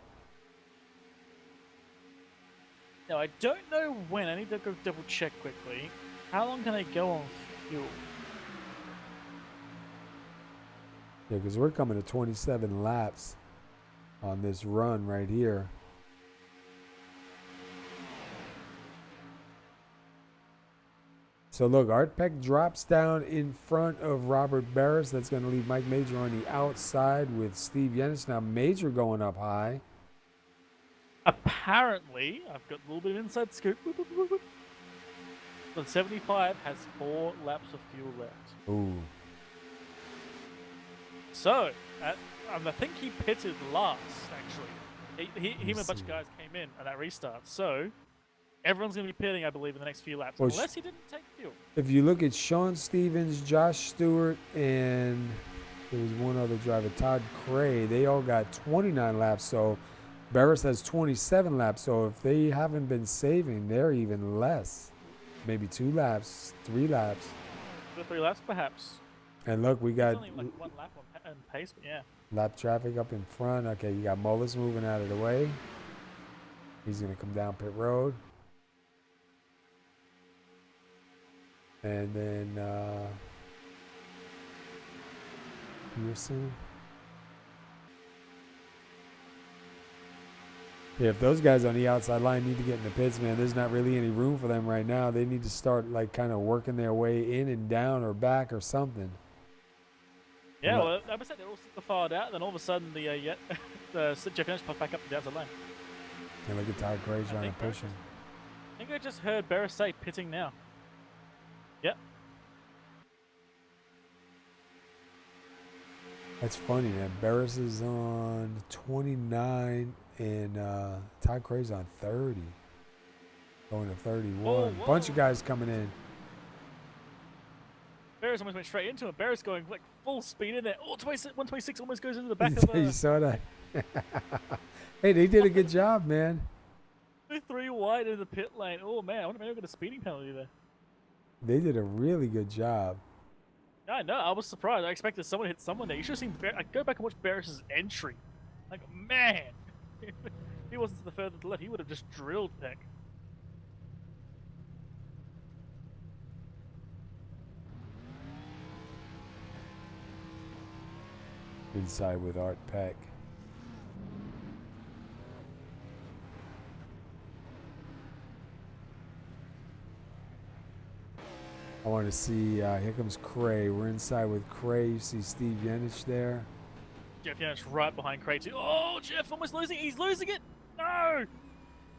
Now, I don't know when. I need to go double check quickly. How long can I go on fuel? Yeah, because we're coming to 27 laps on this run right here. So look, Art Peck drops down in front of Robert Berus. That's going to leave Mike Major on the outside with Steve Yenish. Now Major going up high. Apparently, I've got a little bit of inside scoop. The 75 has 4 laps of fuel left. Ooh. So, I think he pitted last, actually. He and a bunch of guys came in at that restart. So, everyone's going to be pitting, I believe, in the next few laps, Well, unless he didn't take fuel. If you look at Sean Stevens, Josh Stewart, and there was one other driver, Todd Cray, they all got 29 laps. So, Berus has 27 laps. So, if they haven't been saving, they're even less. Maybe 2 laps, 3 laps. 2 or 3 laps, perhaps. And look, we got It's only like 1 lap on pace, but yeah. lap traffic up in front. Okay, you got Mullis moving out of the way. He's going to come down pit road. And then Pearson. Yeah, if those guys on the outside line need to get in the pits, man, there's not really any room for them right now. They need to start like kind of working their way in and down or back or something. Yeah, well, I said they're all super fired out, then all of a sudden the Jeff Dennis popped back up to the outside lane. Yeah, look at Todd Gray trying to push him. I think I just heard Berus say pitting now. Yep. That's funny, man. Berus is on 29 and Todd Cray's on 30. Going to 31. Whoa. Bunch of guys coming in. Berus almost went straight into him. Berus going like full speed in there. Oh, 126 almost goes into the back of You saw that? Hey, they did a good job, man. 3 wide into the pit lane. Oh, man. I wonder if they got a speeding penalty there. They did a really good job. I know. I was surprised. I expected someone to hit someone there. You should have seen go back and watch Berus' entry. Like, man. If he wasn't to the further to the left, he would have just drilled Peck. Inside with Art Peck. I want to see, here comes Cray. We're inside with Cray. You see Steve Yenich there. Jeff Yenich right behind Cray too. Oh, Jeff almost losing. He's losing it. No.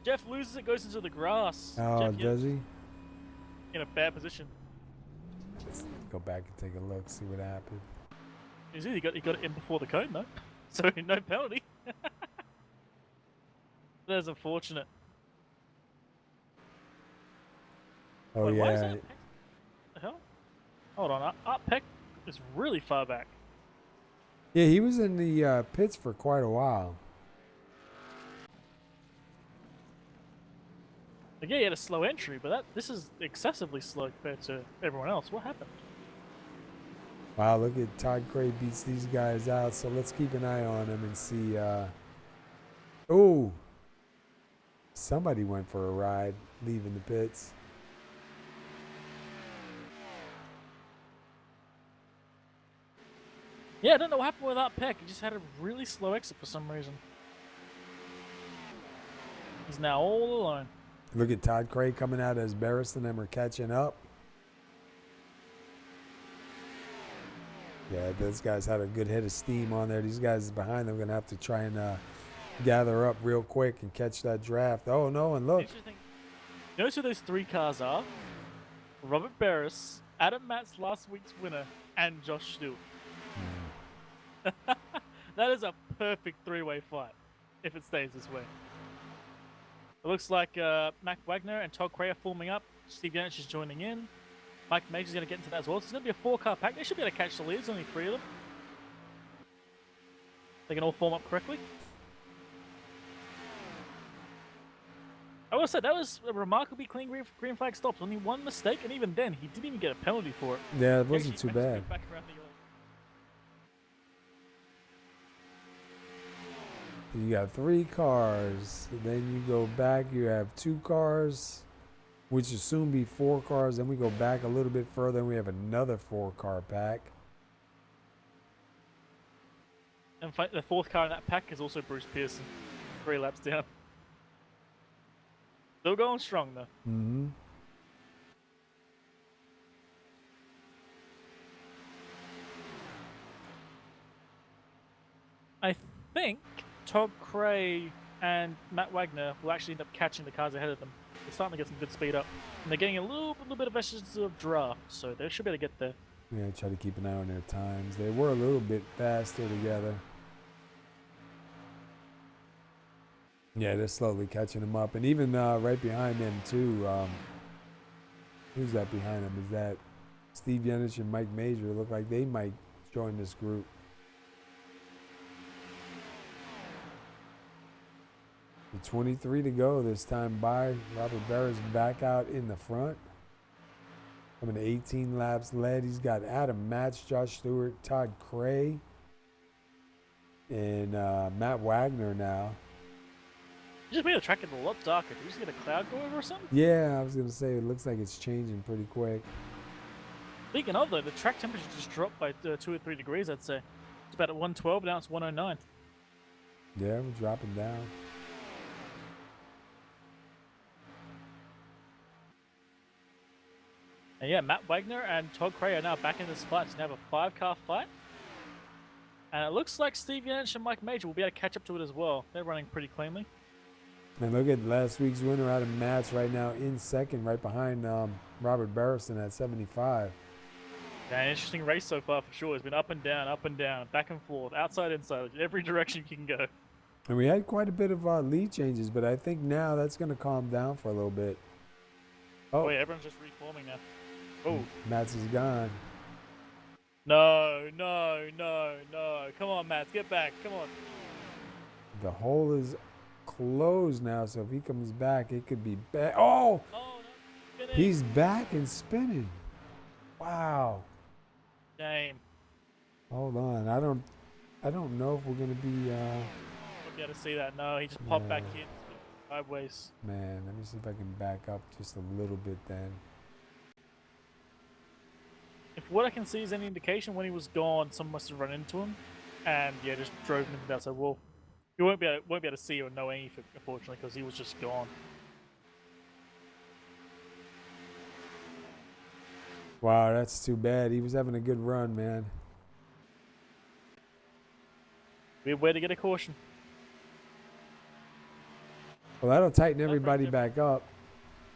Jeff loses it, goes into the grass. Oh, Jeff does he? In a bad position. Let's go back and take a look, see what happened. He got it in before the cone though, so no penalty. That's unfortunate. Oh, Wait, why is yeah. that Peck? What the hell? Hold on, Art Peck is really far back. Yeah, he was in the pits for quite a while. Like, yeah, he had a slow entry, but this is excessively slow compared to everyone else. What happened? Wow, look at Todd Cray beats these guys out, so let's keep an eye on him and see. Oh, somebody went for a ride leaving the pits. Yeah, I don't know what happened with Art Peck. He just had a really slow exit for some reason. He's now all alone. Look at Todd Cray coming out as Berus and them are catching up. Yeah, those guys had a good head of steam on there. These guys behind them are going to have to try and gather up real quick and catch that draft. Oh, no, and look. Notice who those 3 cars are? Robert Berus, Adam Matz, last week's winner, and Josh Stewart. That is a perfect 3-way fight, if it stays this way. It looks like Mac Wagner and Todd Cray are forming up. Steve Yenich is joining in. Mike Major's going to get into that as well. So it's going to be a 4-car pack. They should be able to catch the leads. Only 3 of them. They can all form up correctly. I will say that was a remarkably clean green flag stops. Only 1 mistake, and even then, he didn't even get a penalty for it. Yeah, it wasn't too bad. Back around the You got 3 cars. Then you go back. You have 2 cars, which will soon be 4 cars. Then we go back a little bit further, and we have another 4-car pack. And the 4th car in that pack is also Bruce Pearson. 3 laps down. Still going strong, though. Mm-hmm. I think Todd Cray and Matt Wagner will actually end up catching the cars ahead of them. They're starting to get some good speed up. And they're getting a little bit of vestiges of draft, so they should be able to get there. Yeah, try to keep an eye on their times. They were a little bit faster together. Yeah, they're slowly catching them up. And even right behind them, too. Who's that behind them? Is that Steve Yenich and Mike Major? Look like they might join this group. The 23 to go this time by. Robert Berus back out in the front. Coming to 18 laps led. He's got Adam Matz, Josh Stewart, Todd Cray, and Matt Wagner now. You just made the track get a lot darker. Did you just get a cloud go over or something? Yeah, I was going to say, it looks like it's changing pretty quick. Speaking of though, the track temperature just dropped by 2 or 3 degrees, I'd say. It's about at 112, now it's 109. Yeah, we're dropping down. And yeah, Matt Wagner and Todd Cray are now back in this fight. So now have a 5-car fight. And it looks like Steve Yenich and Mike Major will be able to catch up to it as well. They're running pretty cleanly. And look at last week's winner, Adam Matz, right now in second, right behind Robert Barrison at 75. Yeah, an interesting race so far for sure. It's been up and down, back and forth, outside, inside, every direction you can go. And we had quite a bit of lead changes, but I think now that's going to calm down for a little bit. Oh yeah, everyone's just reforming now. Oh, Matz is gone. No. Come on, Matz, get back. Come on. The hole is closed now, so if he comes back, it could be back. Oh! No, He's back and spinning. Wow. Damn. Hold on. I don't know if we're gonna be We'll be able to see that. No, he just popped back in sideways. Man, let me see if I can back up just a little bit then. If what I can see is any indication, when he was gone, someone must have run into him, and yeah, just drove him into the outside wall. You won't be able to see or know anything, unfortunately, because he was just gone. Wow, that's too bad. He was having a good run, man. Weird way to get a caution. Well, that'll tighten everybody back up.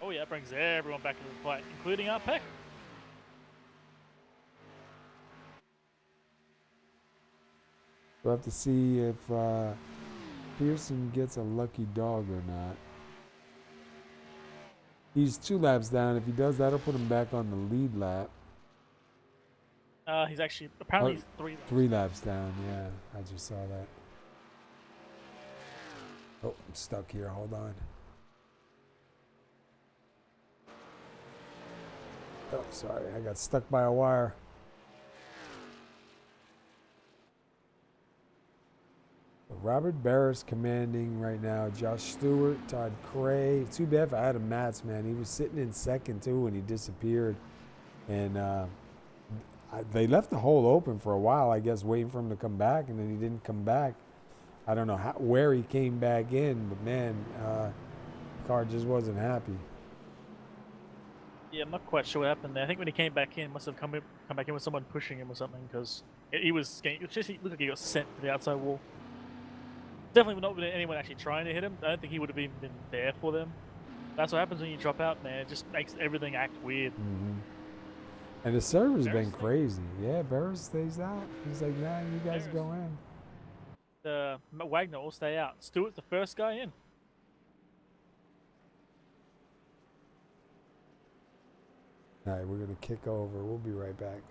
Oh yeah, that brings everyone back into the fight, including our Peck. We'll have to see if Pearson gets a lucky dog or not. He's 2 laps down. If he does, that'll put him back on the lead lap. He's actually, apparently he's 3 laps. 3 laps down, yeah. I just saw that. Oh, I'm stuck here. Hold on. Oh, sorry. I got stuck by a wire. Robert Barris commanding right now. Josh Stewart, Todd Cray. Too bad for Adam Matz, man. He was sitting in second, too, when he disappeared. And they left the hole open for a while, I guess, waiting for him to come back, and then he didn't come back. I don't know where he came back in, but, man, the car just wasn't happy. Yeah, I'm not quite sure what happened there. I think when he came back in, must have come back in with someone pushing him or something, because he was getting, it looked like he got sent to the outside wall. Definitely not been anyone actually trying to hit him. I don't think he would have even been there for them. That's what happens when you drop out, man. It just makes everything act weird. Mm-hmm. And the server's been crazy. Yeah, Barris stays out. He's like, nah, you guys go in. Wagner will stay out. Stewart's the first guy in. All right, we're going to kick over. We'll be right back.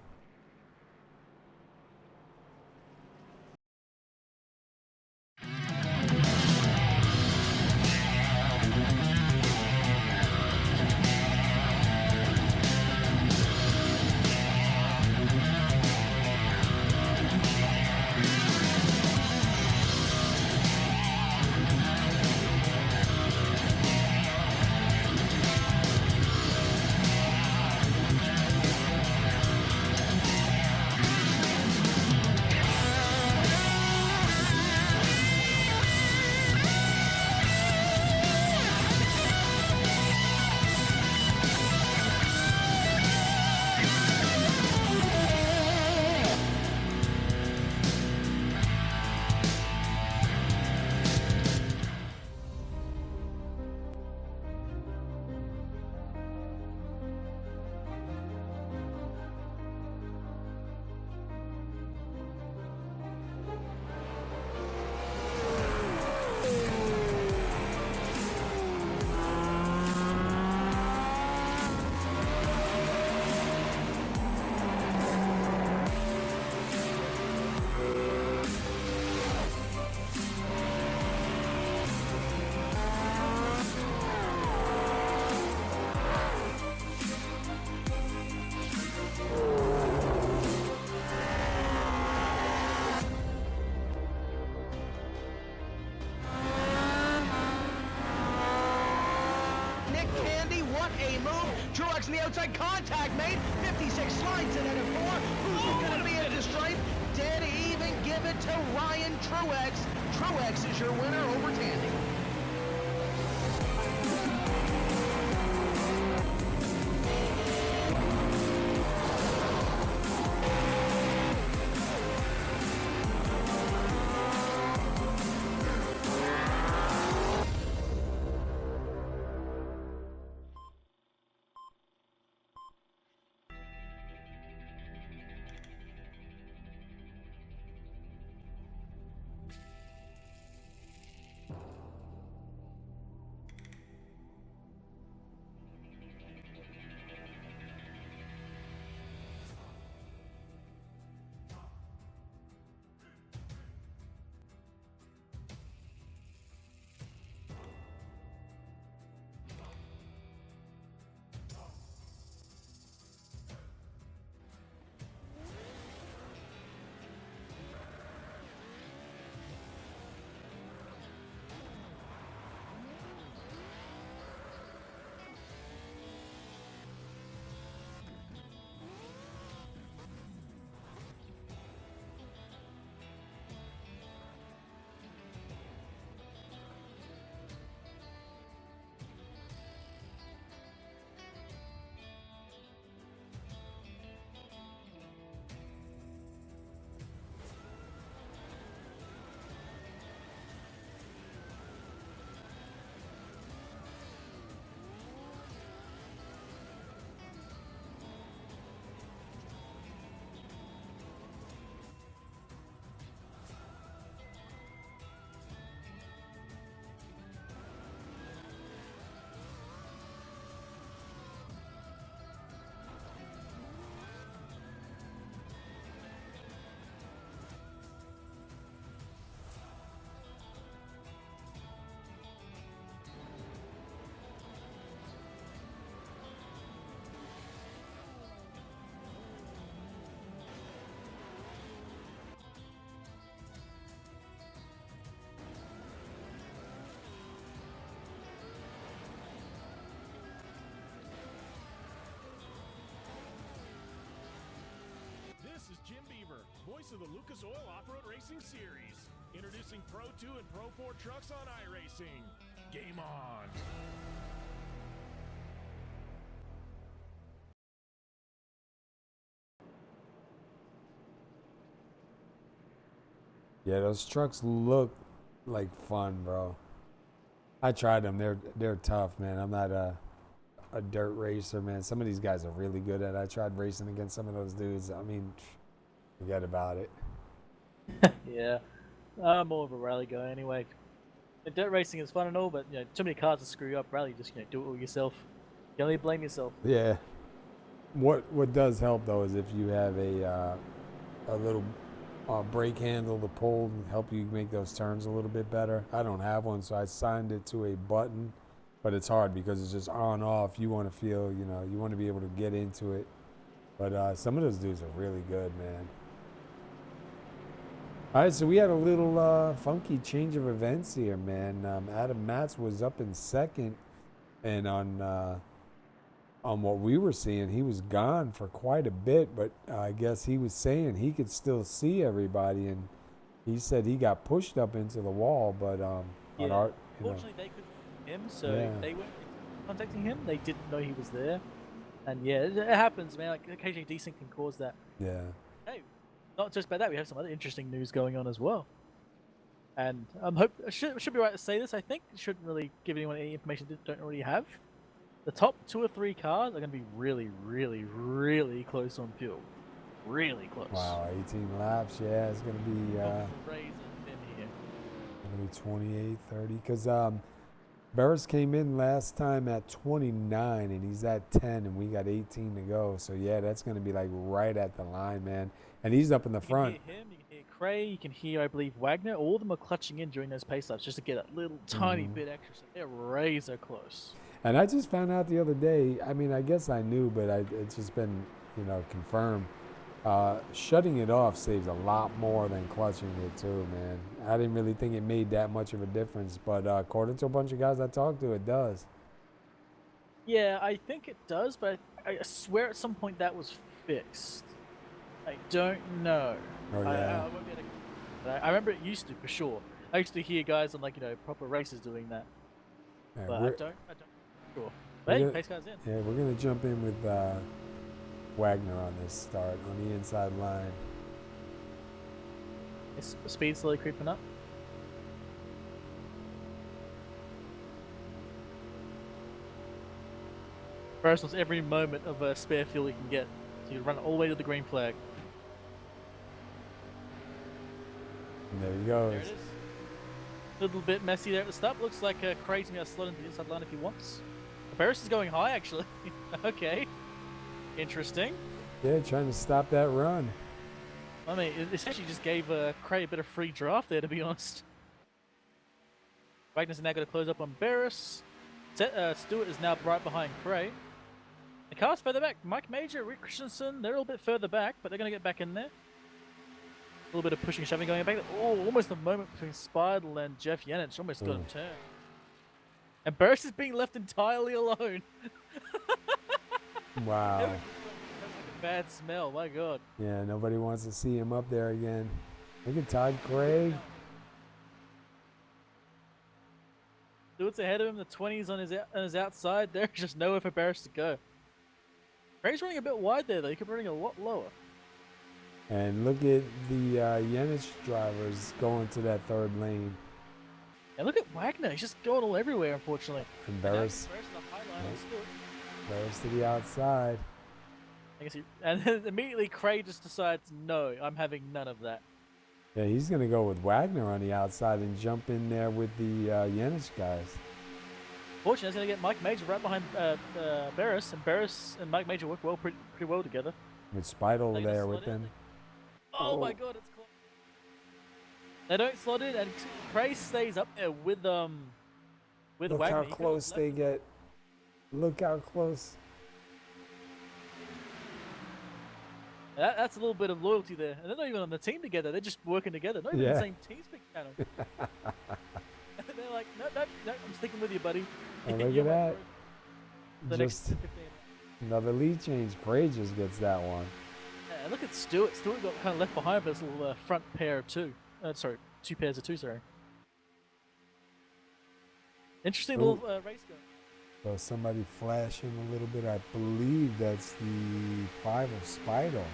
Candy, what a move. Truex on the outside, contact made. 56 slides in at a 4. Who's going to be into the stripe? Dead even, give it to Ryan Truex. Truex is your winner over Tandy. This is Jim Beaver, voice of the Lucas Oil Off-Road Racing Series. Introducing Pro 2 and Pro 4 trucks on iRacing. Game on! Yeah, those trucks look like fun, bro. I tried them. They're tough, man. I'm not a dirt racer, man. Some of these guys are really good at it. I tried racing against some of those dudes. I mean, forget about it. Yeah, I'm more of a rally guy anyway. Dirt racing is fun and all, but too many cars to screw you up. Rally, just do it all yourself. You only blame yourself. Yeah. What does help though is if you have a little brake handle to pull and help you make those turns a little bit better. I don't have one, so I signed it to a button, but it's hard because it's just on off. You want to feel, you want to be able to get into it. But some of those dudes are really good, man. All right, so we had a little funky change of events here, man. Adam Matz was up in second, and on what we were seeing, he was gone for quite a bit, but I guess he was saying he could still see everybody, and he said he got pushed up into the wall, but Fortunately, they couldn't see him, so they weren't contacting him. They didn't know he was there, and it happens, man. Like occasionally, desync can cause that. Yeah. Hey, not just about that, we have some other interesting news going on as well. And should be right to say this. I think shouldn't really give anyone any information they don't already have. The top 2 or 3 cars are going to be really, really, really close on fuel. Really close. Wow, 18 laps. Yeah, it's going to be here. Going to be 28, 30. Because Berus came in last time at 29, and he's at 10, and we got 18 to go. So yeah, that's going to be like right at the line, man. And he's up in the front. You can hear him, you can hear Cray, you can hear, I believe, Wagner. All of them are clutching in during those pace laps just to get a little tiny bit extra. So they're razor close. And I just found out the other day, I mean, I guess I knew, but it's just been, confirmed. Shutting it off saves a lot more than clutching it too, man. I didn't really think it made that much of a difference, but according to a bunch of guys I talked to, it does. Yeah, I think it does, but I swear at some point that was fixed. I don't know. Oh yeah. I won't be able to, I remember it used to for sure. I used to hear guys on like proper races doing that, All right, but I don't sure. But we're hey, gonna- pace cars in. yeah, we're gonna jump in with Wagner on this start on the inside line. Is speed slowly creeping up. Burris wants every moment of spare fuel he can get, so you run all the way to the green flag. And there he There goes. it is. Little bit messy there at the start. Looks like Craig's going to slot into the inside line if he wants. Barris is going high, actually. Okay. Interesting. Yeah, trying to stop that run. I mean, it essentially just gave Craig a bit of free draft there, to be honest. Wagner's now going to close up on Barris. Stewart is now right behind Craig. The car's further back. Mike Major, Rick Christensen, they're a little bit further back, but they're going to get back in there. A little bit of pushing and shoving going back. Oh, almost a moment between Speidel and Jeff Janich. Almost got him turned. And Burris is being left entirely alone. Wow. That's like a bad smell, my god. Yeah, nobody wants to see him up there again. Look at Todd Craig. Stewart's ahead of him, the 20s on his outside. There's just nowhere for Barris to go. Craig's running a bit wide there, though. He could be running a lot lower. And look at the Yenich drivers going to that third lane. And look at Wagner. He's just going all everywhere, unfortunately. And Barris to the outside. And then immediately Craig just decides, no, I'm having none of that. Yeah, he's going to go with Wagner on the outside and jump in there with the Yenich guys. Fortunately, he's going to get Mike Major right behind Barris, and Barris and Mike Major work pretty well together. With Speidel They there just with slot in. them. Oh my god, it's close. They don't slot in, and Craig stays up there with Look Wagner. how He could've close left they get. Look how close. That's a little bit of loyalty there. And they're not even on the team together. They're just working together. Not even Yeah. the same TeamSpeak channel. And they're like, no, I'm sticking with you, buddy. And look You're at my that. bro. The next Just 15. another lead change. Craig just gets that one. Yeah, look at Stewart. Stewart got kind of left behind by this little front pair of two. Sorry, two pairs of two, sorry. Interesting Ooh. little race going. So somebody flashing a little bit. I believe that's the 5 of Speidel.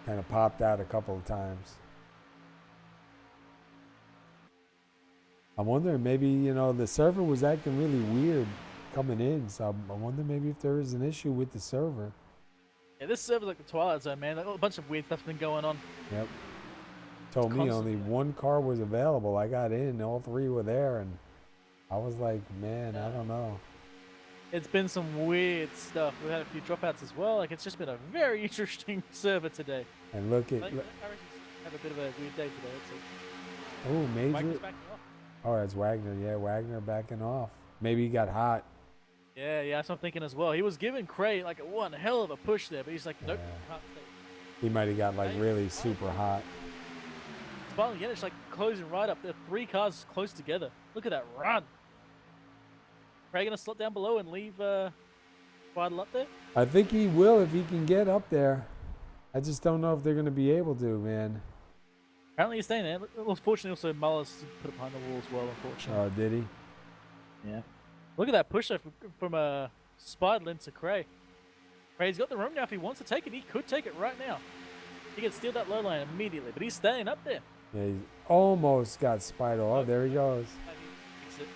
Kind of popped out a couple of times. I'm wondering maybe, the server was acting really weird coming in. So I wonder maybe if there is an issue with the server. Yeah, this server's like the Twilight Zone, man. Like, a bunch of weird stuff's been going on. Yep. Told me only Constantly. one car was available. I got in, all 3 were there, and I was like, man, I don't know. It's been some weird stuff. We've had a few dropouts as well. Like, it's just been a very interesting server today. And look at, I reckon have a bit of a weird day today. That's it. oh, Major. Wagner's backing off. Oh, that's Wagner. Yeah, Wagner backing off. Maybe he got hot. Yeah, that's what I'm thinking as well. He was giving Craig like one hell of a push there, but he's like, nope, Yeah. can't stay. He might have got like Hey, really hey. super hot. Finally, yeah, it's like closing right up. There are 3 cars close together. Look at that run. Craig gonna slot down below and leave Speidel up there. I think he will if he can get up there. I just don't know if they're going to be able to, man. Apparently he's staying there. Well, fortunately, also Muller's put it behind the wall as well. Unfortunately. Oh, did he? Yeah. Look at that push there from Speidel into Craig. Craig's got the room now. If he wants to take it, he could take it right now. He can steal that low line immediately, but he's staying up there. Yeah, he almost got Speidel. Oh, there he goes. Fix it.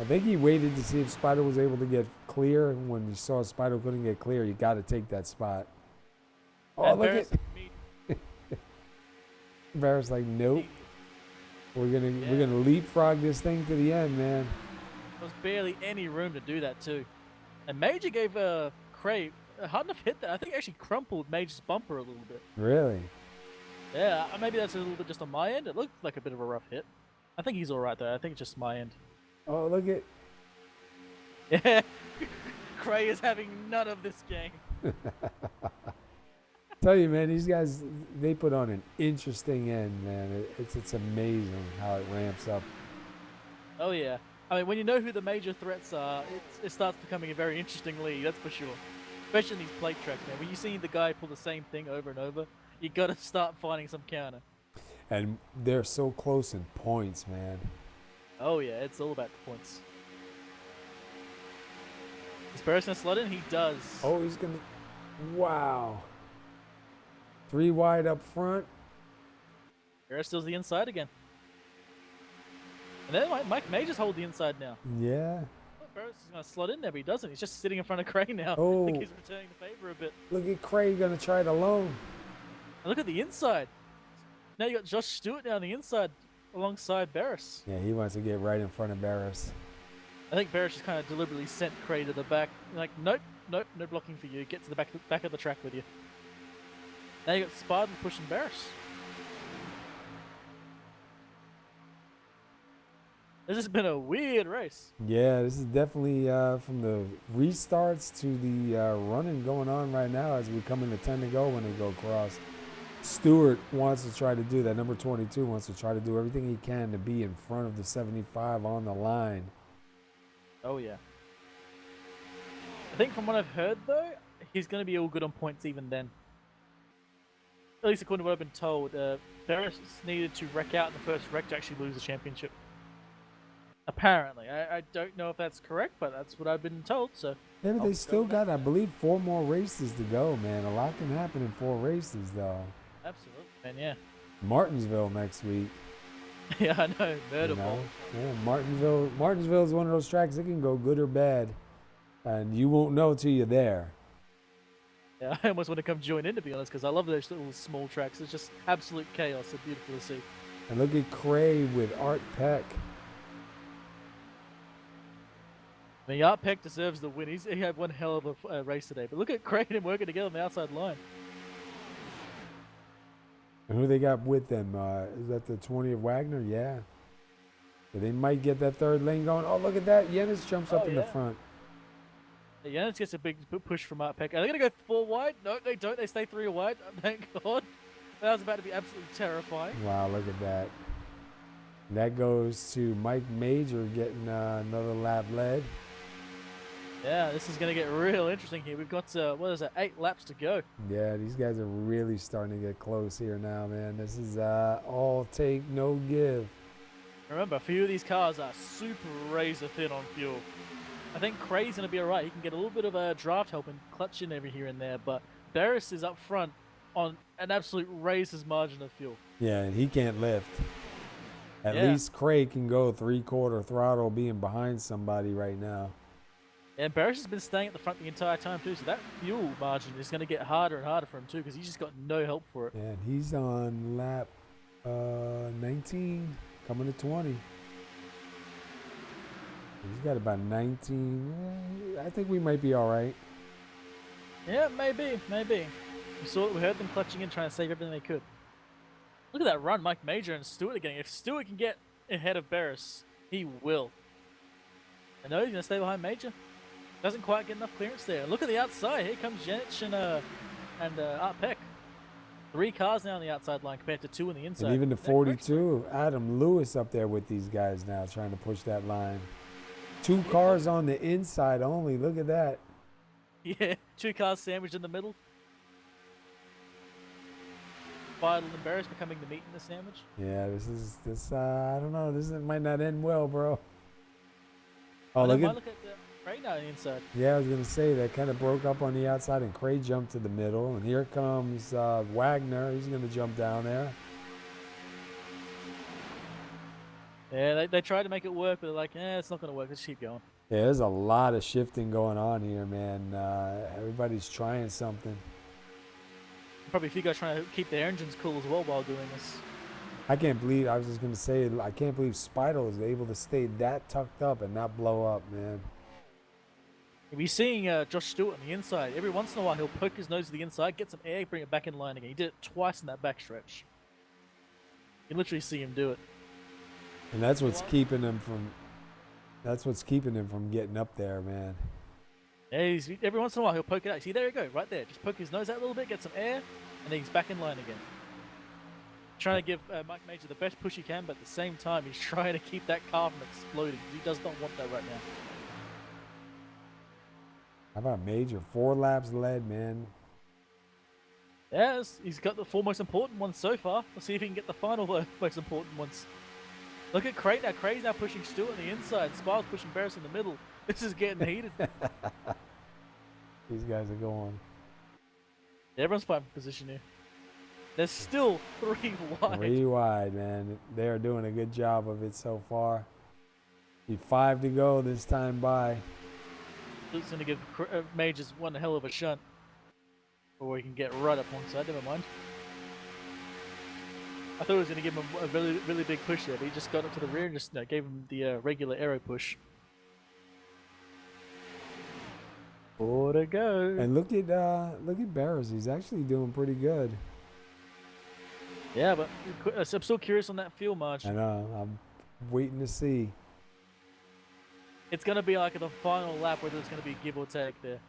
I think he waited to see if Speidel was able to get clear. And when he saw Speidel couldn't get clear, you got to take that spot. Oh, And look Barris at immediately- Barris like, nope. We're gonna leapfrog this thing to the end, man. There was barely any room to do that too. And Major gave Craig a hard enough hit that I think it actually crumpled Major's bumper a little bit. Really? Yeah, maybe that's a little bit just on my end. It looked like a bit of a rough hit. I think he's alright though. I think it's just my end. Oh, look at. Yeah. Craig is having none of this game. Tell you, man, these guys, they put on an interesting end, man. It's amazing how it ramps up. Oh yeah. I mean, when you know who the major threats are, it starts becoming a very interesting league, that's for sure. Especially in these plate tracks, man. When you see the guy pull the same thing over and over, you got to start finding some counter. And they're so close in points, man. Oh yeah, it's all about the points. Is Berus gonna slot in? He does. Oh, he's gonna. Wow. 3 wide up front. Berus steals the inside again. And then Mike Majors hold the inside now. Yeah. Berus is gonna slot in there, but he doesn't. He's just sitting in front of Cray now. Oh. I think he's returning the favor a bit. Look at Craig gonna try it alone. And look at the inside. Now you got Josh Stewart down the inside alongside Berus. Yeah, he wants to get right in front of Berus. I think Berus just kind of deliberately sent Cray to the back. Like, nope, no blocking for you. Get to the back of the track with you. Now you got Spartan pushing Berus. This has been a weird race. Yeah, this is definitely from the restarts to the running going on right now as we come into 10 to go when they go across. Stewart wants to try to do that. Number 22 wants to try to do everything he can to be in front of the 75 on the line. Oh, yeah. I think from what I've heard, though, he's going to be all good on points even then. At least according to what I've been told, Berus needed to wreck out in the first wreck to actually lose the championship. Apparently. I don't know if that's correct, but that's what I've been told, so... Yeah, but they still got, I believe, 4 more races to go, man. A lot can happen in 4 races, though. Absolutely, man, yeah. Martinsville next week. Yeah, I know. Murder You know? ball. Yeah, Martinsville is one of those tracks that can go good or bad, and you won't know till you're there. Yeah, I almost want to come join in, to be honest, because I love those little small tracks. It's just absolute chaos. It's beautiful to see. And look at Cray with Art Peck. I mean, Art Peck deserves the win. He had one hell of a race today. But look at Craig and him working together on the outside line. And who they got with them? Is that the 20 of Wagner? Yeah. So they might get that third lane going. Oh, look at that. Yenis jumps up in the front. Yeah, Yenis gets a big push from Art Peck. Are they going to go 4 wide? No, they don't. They stay 3 wide. Thank God. That was about to be absolutely terrifying. Wow, look at that. And that goes to Mike Major getting another lap led. Yeah, this is going to get real interesting here. We've got, 8 laps to go. Yeah, these guys are really starting to get close here now, man. This is all take, no give. Remember, a few of these cars are super razor thin on fuel. I think Cray's going to be all right. He can get a little bit of a draft help and clutch in every here and there, but Berus is up front on an absolute razor's margin of fuel. Yeah, and he can't lift. At least Cray can go 3/4 throttle being behind somebody right now. And Berus has been staying at the front the entire time too, so that fuel margin is going to get harder and harder for him too, because he's just got no help for it. Yeah, and he's on lap 19, coming to 20. He's got about 19. I think we might be all right. Yeah, maybe. We heard them clutching in, trying to save everything they could. Look at that run Mike Major and Stewart are getting. If Stewart can get ahead of Berus, he will. I know he's going to stay behind Major. Doesn't quite get enough clearance there. Look at the outside. Here comes Janich and Art Peck. 3 cars now on the outside line compared to 2 on the inside. And even the 42, Adam Lewis up there with these guys now trying to push that line. 2 cars on the inside only. Look at that. Yeah, 2 cars sandwiched in the middle. Vital and Berus becoming the meat in the sandwich. Yeah, this I don't know. This might not end well, bro. Oh, look at Cray now on the inside. Yeah, I was gonna say that kind of broke up on the outside, and Cray jumped to the middle, and here comes Wagner. He's gonna jump down there. Yeah, they tried to make it work, but they're like, it's not gonna work. Let's keep going. Yeah, there's a lot of shifting going on here, man. Everybody's trying something. Probably a few guys trying to keep their engines cool as well while doing this. I can't believe, I was just gonna say, I can't believe Spido is able to stay that tucked up and not blow up, man. We're seeing Josh Stewart on the inside. Every once in a while, he'll poke his nose to the inside, get some air, bring it back in line again. He did it twice in that backstretch. You can literally see him do it. And that's what's keeping him from. That's what's keeping him from getting up there, man. Yeah, every once in a while, he'll poke it out. See, there you go, right there. Just poke his nose out a little bit, get some air, and then he's back in line again. trying to give Mike Major the best push he can, but at the same time, he's trying to keep that car from exploding. He does not want that right now. How about Major? 4 laps led, man. Yes, he's got the 4 most important ones so far. Let's see if he can get the final most important ones. Look at Crate now. Crate's now pushing Stewart on the inside. Spile's pushing Berus in the middle. This is getting heated. These guys are going. Everyone's fighting for position here. There's still 3 wide. 3 wide, man. They're doing a good job of it so far. 5 to go this time by. Luke's going to give Majors one hell of a shunt. Or he can get right up alongside. Never mind. I thought he was going to give him a really, really big push there, but he just got up to the rear and just gave him the regular aero push. 4 to go. And look at Berus. He's actually doing pretty good. Yeah, but I'm still curious on that fuel margin. I know. I'm waiting to see. It's going to be like the final lap whether it's going to be give or take there.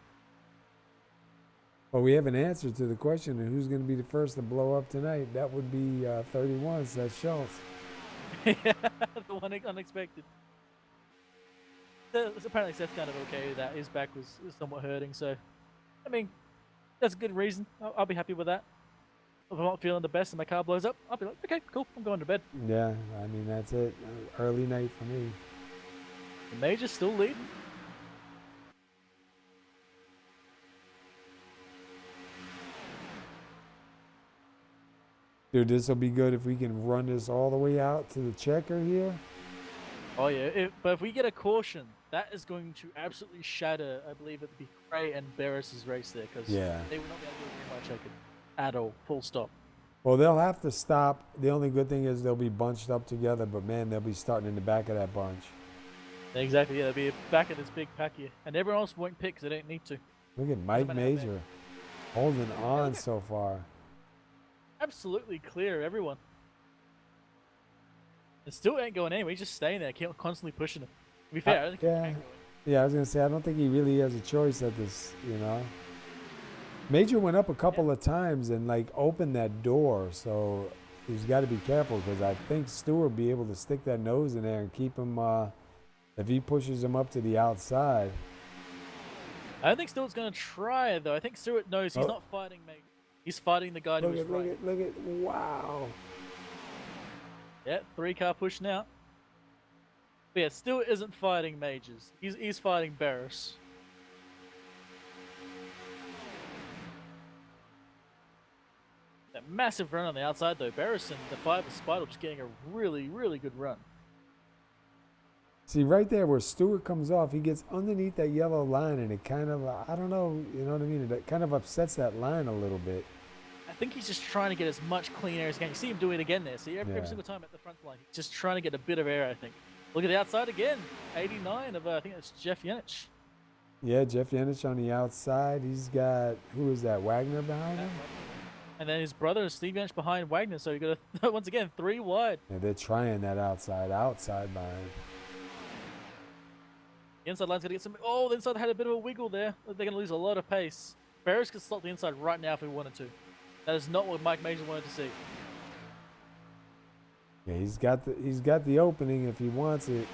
Well, we have an answer to the question of who's going to be the first to blow up tonight. That would be 31, so that's Schultz. Yeah, the one unexpected. Apparently Seth's kind of okay with that. His back was somewhat hurting, so I mean, that's a good reason. I'll be happy with that. If I'm not feeling the best and my car blows up, I'll be like, okay, cool, I'm going to bed. Yeah, I mean, that's it. Early night for me. The Major's still leading. Dude, this will be good if we can run this all the way out to the checker here. Oh yeah, but if we get a caution, that is going to absolutely shatter, I believe it'd be Cray and Berus' race there, because they would not be able to do very much at all, full stop. Well, they'll have to stop. The only good thing is they'll be bunched up together, but man, they'll be starting in the back of that bunch. Exactly, yeah, they'll be back of this big pack here. And everyone else won't pick because they don't need to. Look at Mike Major holding on so far. Absolutely clear, everyone. It still ain't going anywhere. He's just staying there, constantly pushing him. To be fair, I think yeah, I was gonna say I don't think he really has a choice at this. You know, Major went up a couple of times and like opened that door, so he's got to be careful because I think Stewart will be able to stick that nose in there and keep him. If he pushes him up to the outside. I don't think Stewart's gonna try though. I think Stewart knows he's not fighting Major. He's fighting the guy to his right. Look at, wow. Yeah, 3-car push now. But yeah, Stewart isn't fighting Majors. He's fighting Berus. That massive run on the outside though. Berus and the 5 of Spider just getting a really, really good run. See, right there where Stewart comes off, he gets underneath that yellow line, and it kind of, I don't know, you know what I mean? It kind of upsets that line a little bit. I think he's just trying to get as much clean air as he can. You see him do it again there. See, every single time at the front line, he's just trying to get a bit of air, I think. Look at the outside again. 89 of, I think that's Jeff Yenich. Yeah, Jeff Yenich on the outside. He's got, who is that, Wagner behind him? And then his brother, Steve Yenich, behind Wagner. So you got to, once again, 3 wide. Yeah, they're trying that outside behind. The inside line's going to get some... Oh, the inside had a bit of a wiggle there. They're going to lose a lot of pace. Berus could slot the inside right now if he wanted to. That is not what Mike Major wanted to see. Yeah, he's got the opening if he wants it.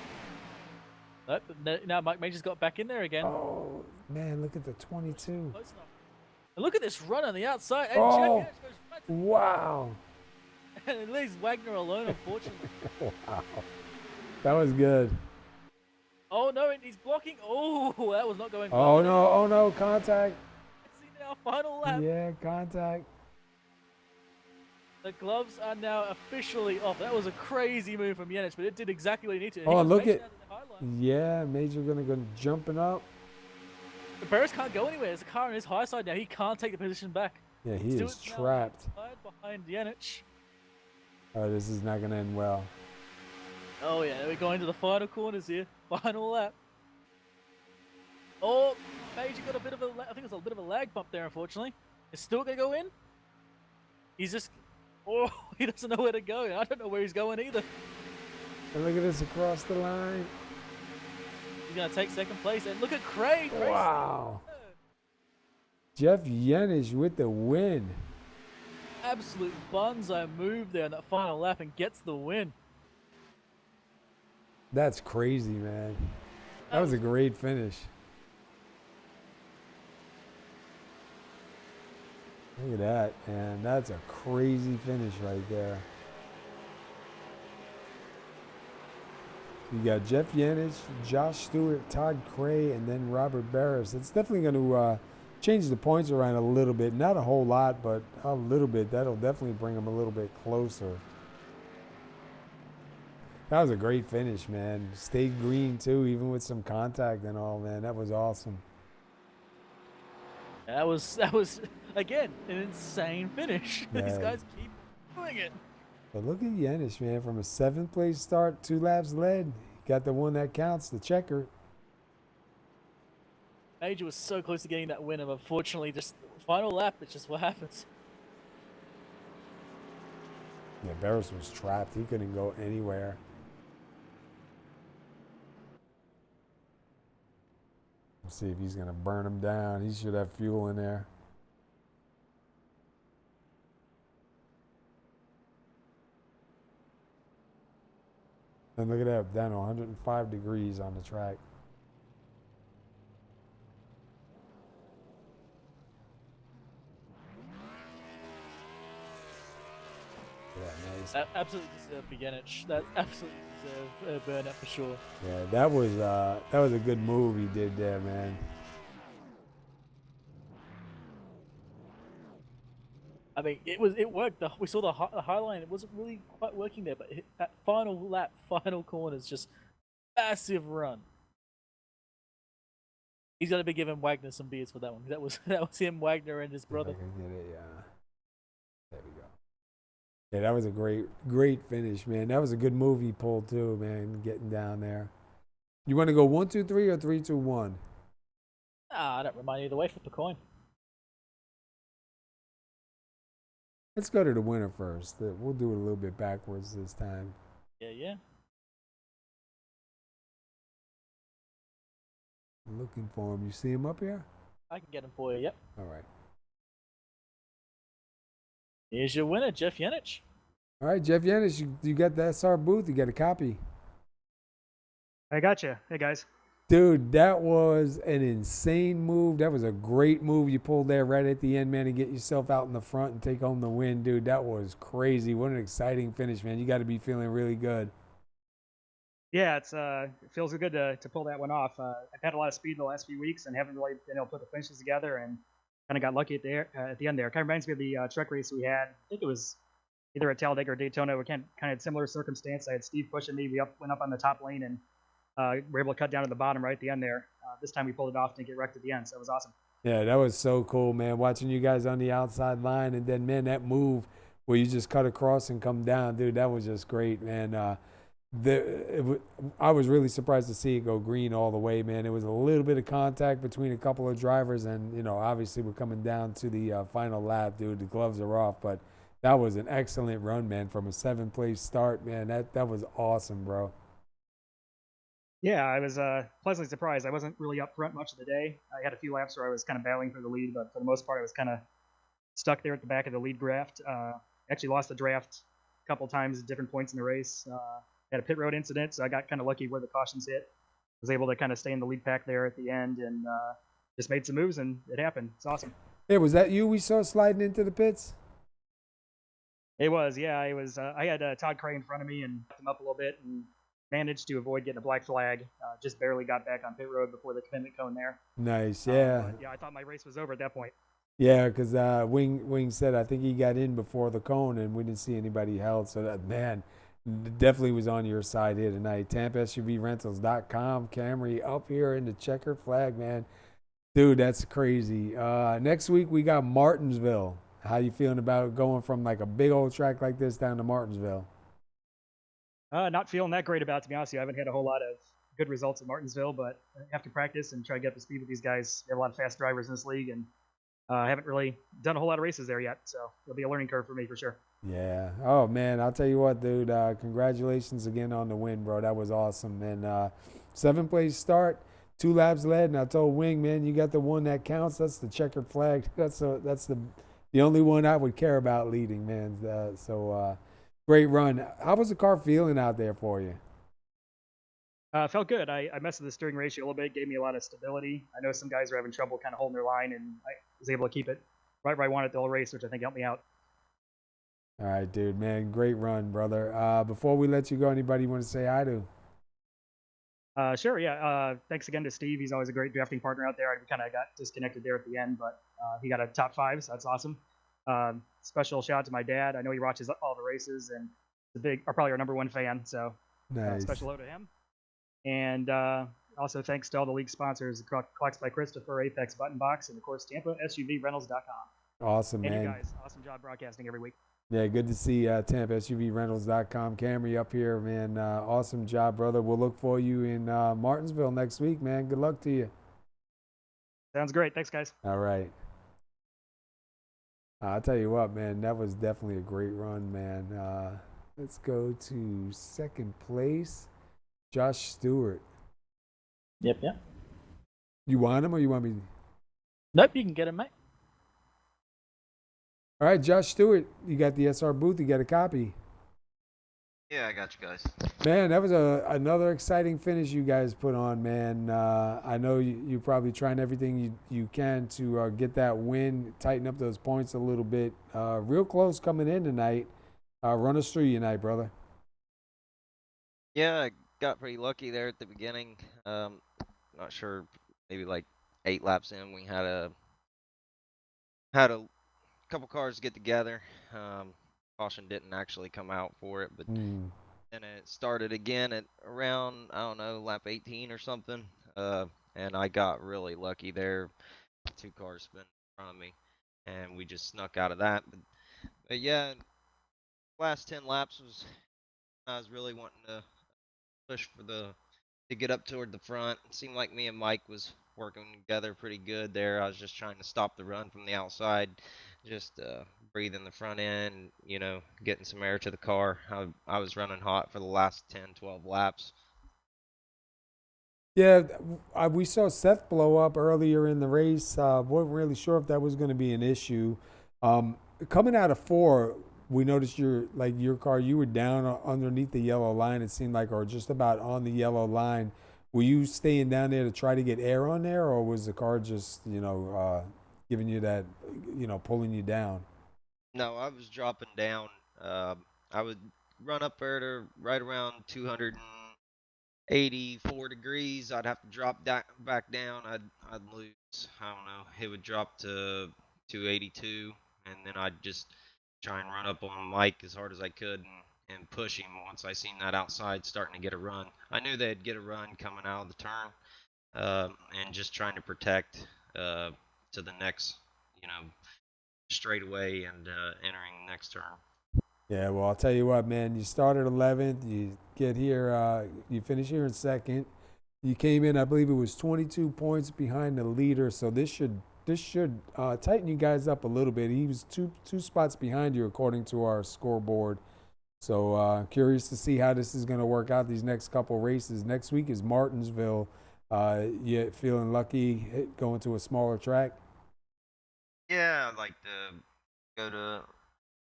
Nope, now Mike Major's got back in there again. Oh, man, look at the 22. And look at this run on the outside. And Oh, Jeff goes right to wow. and it leaves Wagner alone, unfortunately. Wow. That was good. Oh, no, and he's blocking. Oh, that was not going well. Oh, no, contact. Let's see now, final lap. Yeah, contact. The gloves are now officially off. That was a crazy move from Yenich, but it did exactly what he needed to. Oh, look at, yeah, Major gonna go jumping up. But Berus can't go anywhere. There's a car on his high side now. He can't take the position back. Yeah, he is trapped. Behind Yenich. Oh, this is not gonna end well. Oh yeah, we're going to the final corners here. Final lap. Oh, Major got a bit of a, I think it's a bit of a lag bump there, unfortunately. It's still gonna go in. He's just, oh, he doesn't know where to go. I don't know where he's going either. And look at this across the line. He's gonna take second place, and look at Craig. Wow. Jeff Yenich with the win. absolute bonsai move there in that final lap and gets the win. That's crazy, man. That was a great finish. Look at that, and that's a crazy finish right there. You got Jeff Yanich, Josh Stewart, Todd Cray, and then Robert Berus. It's definitely going to change the points around a little bit. Not a whole lot, but a little bit. That'll definitely bring them a little bit closer. That was a great finish, man. Stayed green, too, even with some contact and all, man. That was awesome. That was again, an insane finish. Yeah. These guys keep doing it. But look at Yanich, man. From a 7th place start, 2 laps led. Got the one that counts, the checker. Major was so close to getting that win, and unfortunately, just final lap, it's just what happens. Yeah, Barris was trapped. He couldn't go anywhere. Let's see if he's going to burn him down. He should have fuel in there. And look at that, down to 105 degrees on the track. Yeah, nice. That absolutely deserved for Yanich. That absolutely deserved a burnout for sure. Yeah, that was a good move he did there, man. I mean, it worked. We saw the high line. It wasn't really quite working there, but that final lap, final corner is just massive run. He's got to be giving Wagner some beers for that one. That was him, Wagner, and his brother. If I can get it, yeah. There we go. Yeah, that was a great finish, man. That was a good move he pulled too, man. Getting down there. You want to go 1, 2, 3 or 3, 2, 1? I don't remind either way. Flip a coin. Let's go to the winner first. We'll do it a little bit backwards this time. Yeah. I'm looking for him. You see him up here? I can get him for you. Yep. All right. Here's your winner, Jeff Yanich. All right, Jeff Yanich, you got the SR booth. You got a copy. I got you. Hey, guys. Dude, that was an insane move. That was a great move you pulled there right at the end, man, to get yourself out in the front and take home the win, dude. That was crazy. What an exciting finish, man. You got to be feeling really good. Yeah, it feels good to pull that one off. I've had a lot of speed the last few weeks and haven't really been able to put the finishes together, and kind of got lucky at the end there. Kind of reminds me of the truck race we had. I think it was either at Talladega or Daytona. We kind of similar circumstance. I had Steve pushing me. We went up on the top lane and were able to cut down to the bottom right at the end there. This time we pulled it off and get wrecked at the end, so it was awesome. Yeah, that was so cool, man. Watching you guys on the outside line, and then, man, that move where you just cut across and come down, dude, that was just great, man. I was really surprised to see it go green all the way, man. It was a little bit of contact between a couple of drivers, and, you know, obviously we're coming down to the final lap, dude. The gloves are off, but that was an excellent run, man, from a 7th place start, man. That was awesome, bro. Yeah, I was pleasantly surprised. I wasn't really up front much of the day. I had a few laps where I was kind of battling for the lead, but for the most part, I was kind of stuck there at the back of the lead draft. Actually lost the draft a couple times at different points in the race. Had a pit road incident, so I got kind of lucky where the cautions hit. Was able to kind of stay in the lead pack there at the end and just made some moves, and it happened. It's awesome. Hey, was that you we saw sliding into the pits? It was, yeah. I was. I had Todd Cray in front of me and him up a little bit and managed to avoid getting a black flag. Just barely got back on pit road before the commitment cone there. Nice, yeah. Yeah, I thought my race was over at that point. Yeah, because Wing said I think he got in before the cone, and we didn't see anybody held. So that, man, definitely was on your side here tonight. TampaSUVRentals.com. Camry up here in the checkered flag, man. Dude, that's crazy. Next week we got Martinsville. How you feeling about going from like a big old track like this down to Martinsville? Not feeling that great about it, to be honest with you. I haven't had a whole lot of good results at Martinsville, but I have to practice and try to get up to speed with these guys. We have a lot of fast drivers in this league, and I haven't really done a whole lot of races there yet, so it'll be a learning curve for me for sure. Yeah. Oh, man, I'll tell you what, dude. Congratulations again on the win, bro. That was awesome. And 7th place start, 2 laps led, and I told Wing, man, you got the one that counts. That's the checkered flag. That's the the only one I would care about leading, man. Great run. How was the car feeling out there for you? Felt good. I messed with the steering ratio a little bit, gave me a lot of stability. I know some guys are having trouble kind of holding their line, and I was able to keep it right where I wanted the whole race, which I think helped me out. All right, dude, man. Great run, brother. Before we let you go, anybody you want to say hi to? Sure, yeah. Thanks again to Steve. He's always a great drafting partner out there. I kind of got disconnected there at the end, but he got a top 5, so that's awesome. Special shout out to my dad. I know he watches all the races, and probably our #1 fan, so Nice. special hello to him. And also thanks to all the league sponsors, Clocks by Christopher, Apex Button Box, and of course Tampa SUVRentals.com. Awesome, and man. you guys, awesome job broadcasting every week. Yeah, good to see Tampa SUVRentals.com. Camry up here, man. Awesome job, brother. We'll look for you in Martinsville next week, man. Good luck to you. Sounds great. Thanks, guys. All right. I'll tell you what, man. That was definitely a great run, man. Let's go to second place. Josh Stewart. Yep. You want him or you want me? Nope, you can get him, mate. All right, Josh Stewart, you got the SR booth. You got a copy. Yeah, I got you guys. Man, that was another exciting finish you guys put on, man. I know you're probably trying everything you can to get that win, tighten up those points a little bit. Real close coming in tonight. Run us through your night, brother. Yeah, I got pretty lucky there at the beginning. Not sure, maybe like 8 laps in, we had a couple cars get together. Caution didn't actually come out for it, but then it started again at around, I don't know, lap 18 or something. And I got really lucky there. 2 cars spun in front of me, and we just snuck out of that. But yeah, last 10 laps I was really wanting to push to get up toward the front. It seemed like me and Mike was working together pretty good there. I was just trying to stop the run from the outside, just breathing the front end, getting some air to the car. I was running hot for the last 10, 12 laps. Yeah, we saw Seth blow up earlier in the race. Wasn't really sure if that was going to be an issue. Coming out of 4, we noticed your car, you were down underneath the yellow line, it seemed like, or just about on the yellow line. Were you staying down there to try to get air on there, or was the car just, giving you that, pulling you down? No, I was dropping down. I would run up there to right around 284 degrees. I'd have to drop back down. I'd lose, I don't know, it would drop to 282, and then I'd just try and run up on Mike as hard as I could and push him once I seen that outside starting to get a run. I knew they'd get a run coming out of the turn, and just trying to protect to the next, straightaway and entering the next turn. Yeah, well, I'll tell you what, man. You started 11th. You get here. You finish here in second. You came in, I believe it was 22 points behind the leader. So this should tighten you guys up a little bit. He was two spots behind you according to our scoreboard. So curious to see how this is going to work out these next couple races. Next week is Martinsville. You feeling lucky going to a smaller track? Yeah, I'd like to go to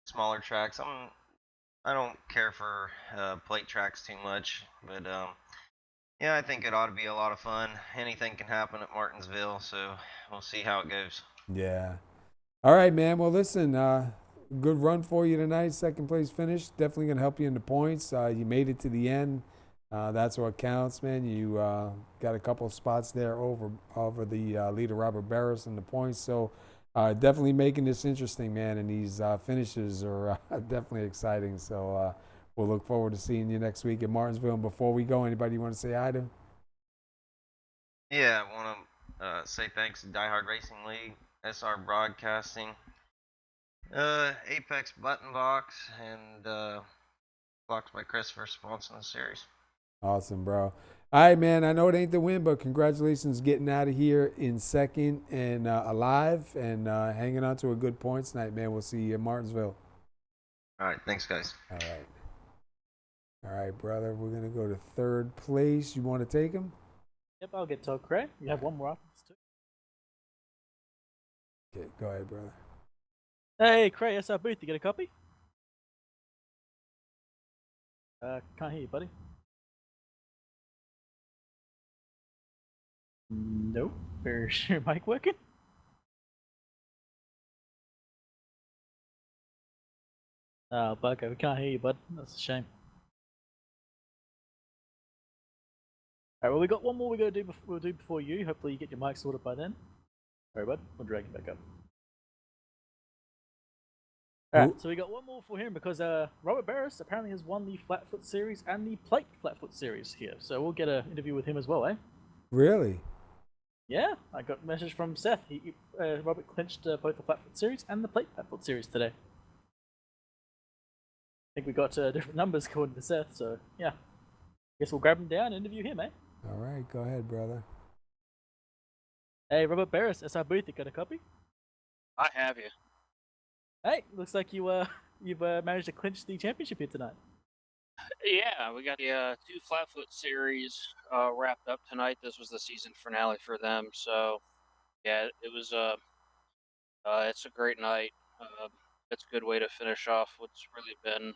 smaller tracks. I don't care for plate tracks too much, but yeah, I think it ought to be a lot of fun. Anything can happen at Martinsville, so we'll see how it goes. Yeah. All right, man. Well, listen, good run for you tonight. Second place finish. Definitely going to help you in the points. You made it to the end. That's what counts, man. You got a couple of spots there over the leader, Robert Berus, in the points. So definitely making this interesting, man. And these finishes are definitely exciting. So we'll look forward to seeing you next week at Martinsville. And before we go, anybody you want to say hi to? Yeah, I want to say thanks to DieHard Racing League, SR Broadcasting, Apex Button Box, and Blocks by Chris for sponsoring the series. Awesome, bro. All right, man. I know it ain't the win, but congratulations getting out of here in second and alive and hanging on to a good points night, man. We'll see you in Martinsville. All right, thanks, guys. All right, brother. We're going to go to third place. You want to take him? Yep, I'll get told correct. You have one more up. Okay, go ahead, brother. Hey, Cray, SR Booth, you get a copy? Can't hear you, buddy. Nope. Is your mic working? Oh, bugger, we can't hear you, bud. That's a shame. Alright, well, we got one more we'll do before you. Hopefully you get your mic sorted by then. Alright, bud, we'll drag you back up. Alright, so we got one more for him because Robert Berus apparently has won the Flatfoot Series and the Plate Flatfoot Series here. So we'll get an interview with him as well, eh? Really? Yeah, I got a message from Seth. Robert clinched both the Flatfoot Series and the Plate Flatfoot Series today. I think we got different numbers according to Seth, so yeah. Guess we'll grab him down and interview him, eh? All right, go ahead, brother. Hey, Robert Berus, SR Booth, you got a copy? I have you. Hey, looks like you've managed to clinch the championship here tonight. Yeah, we got the 2 Flatfoot Series wrapped up tonight. This was the season finale for them, so yeah, it was it's a great night. It's a good way to finish off what's really been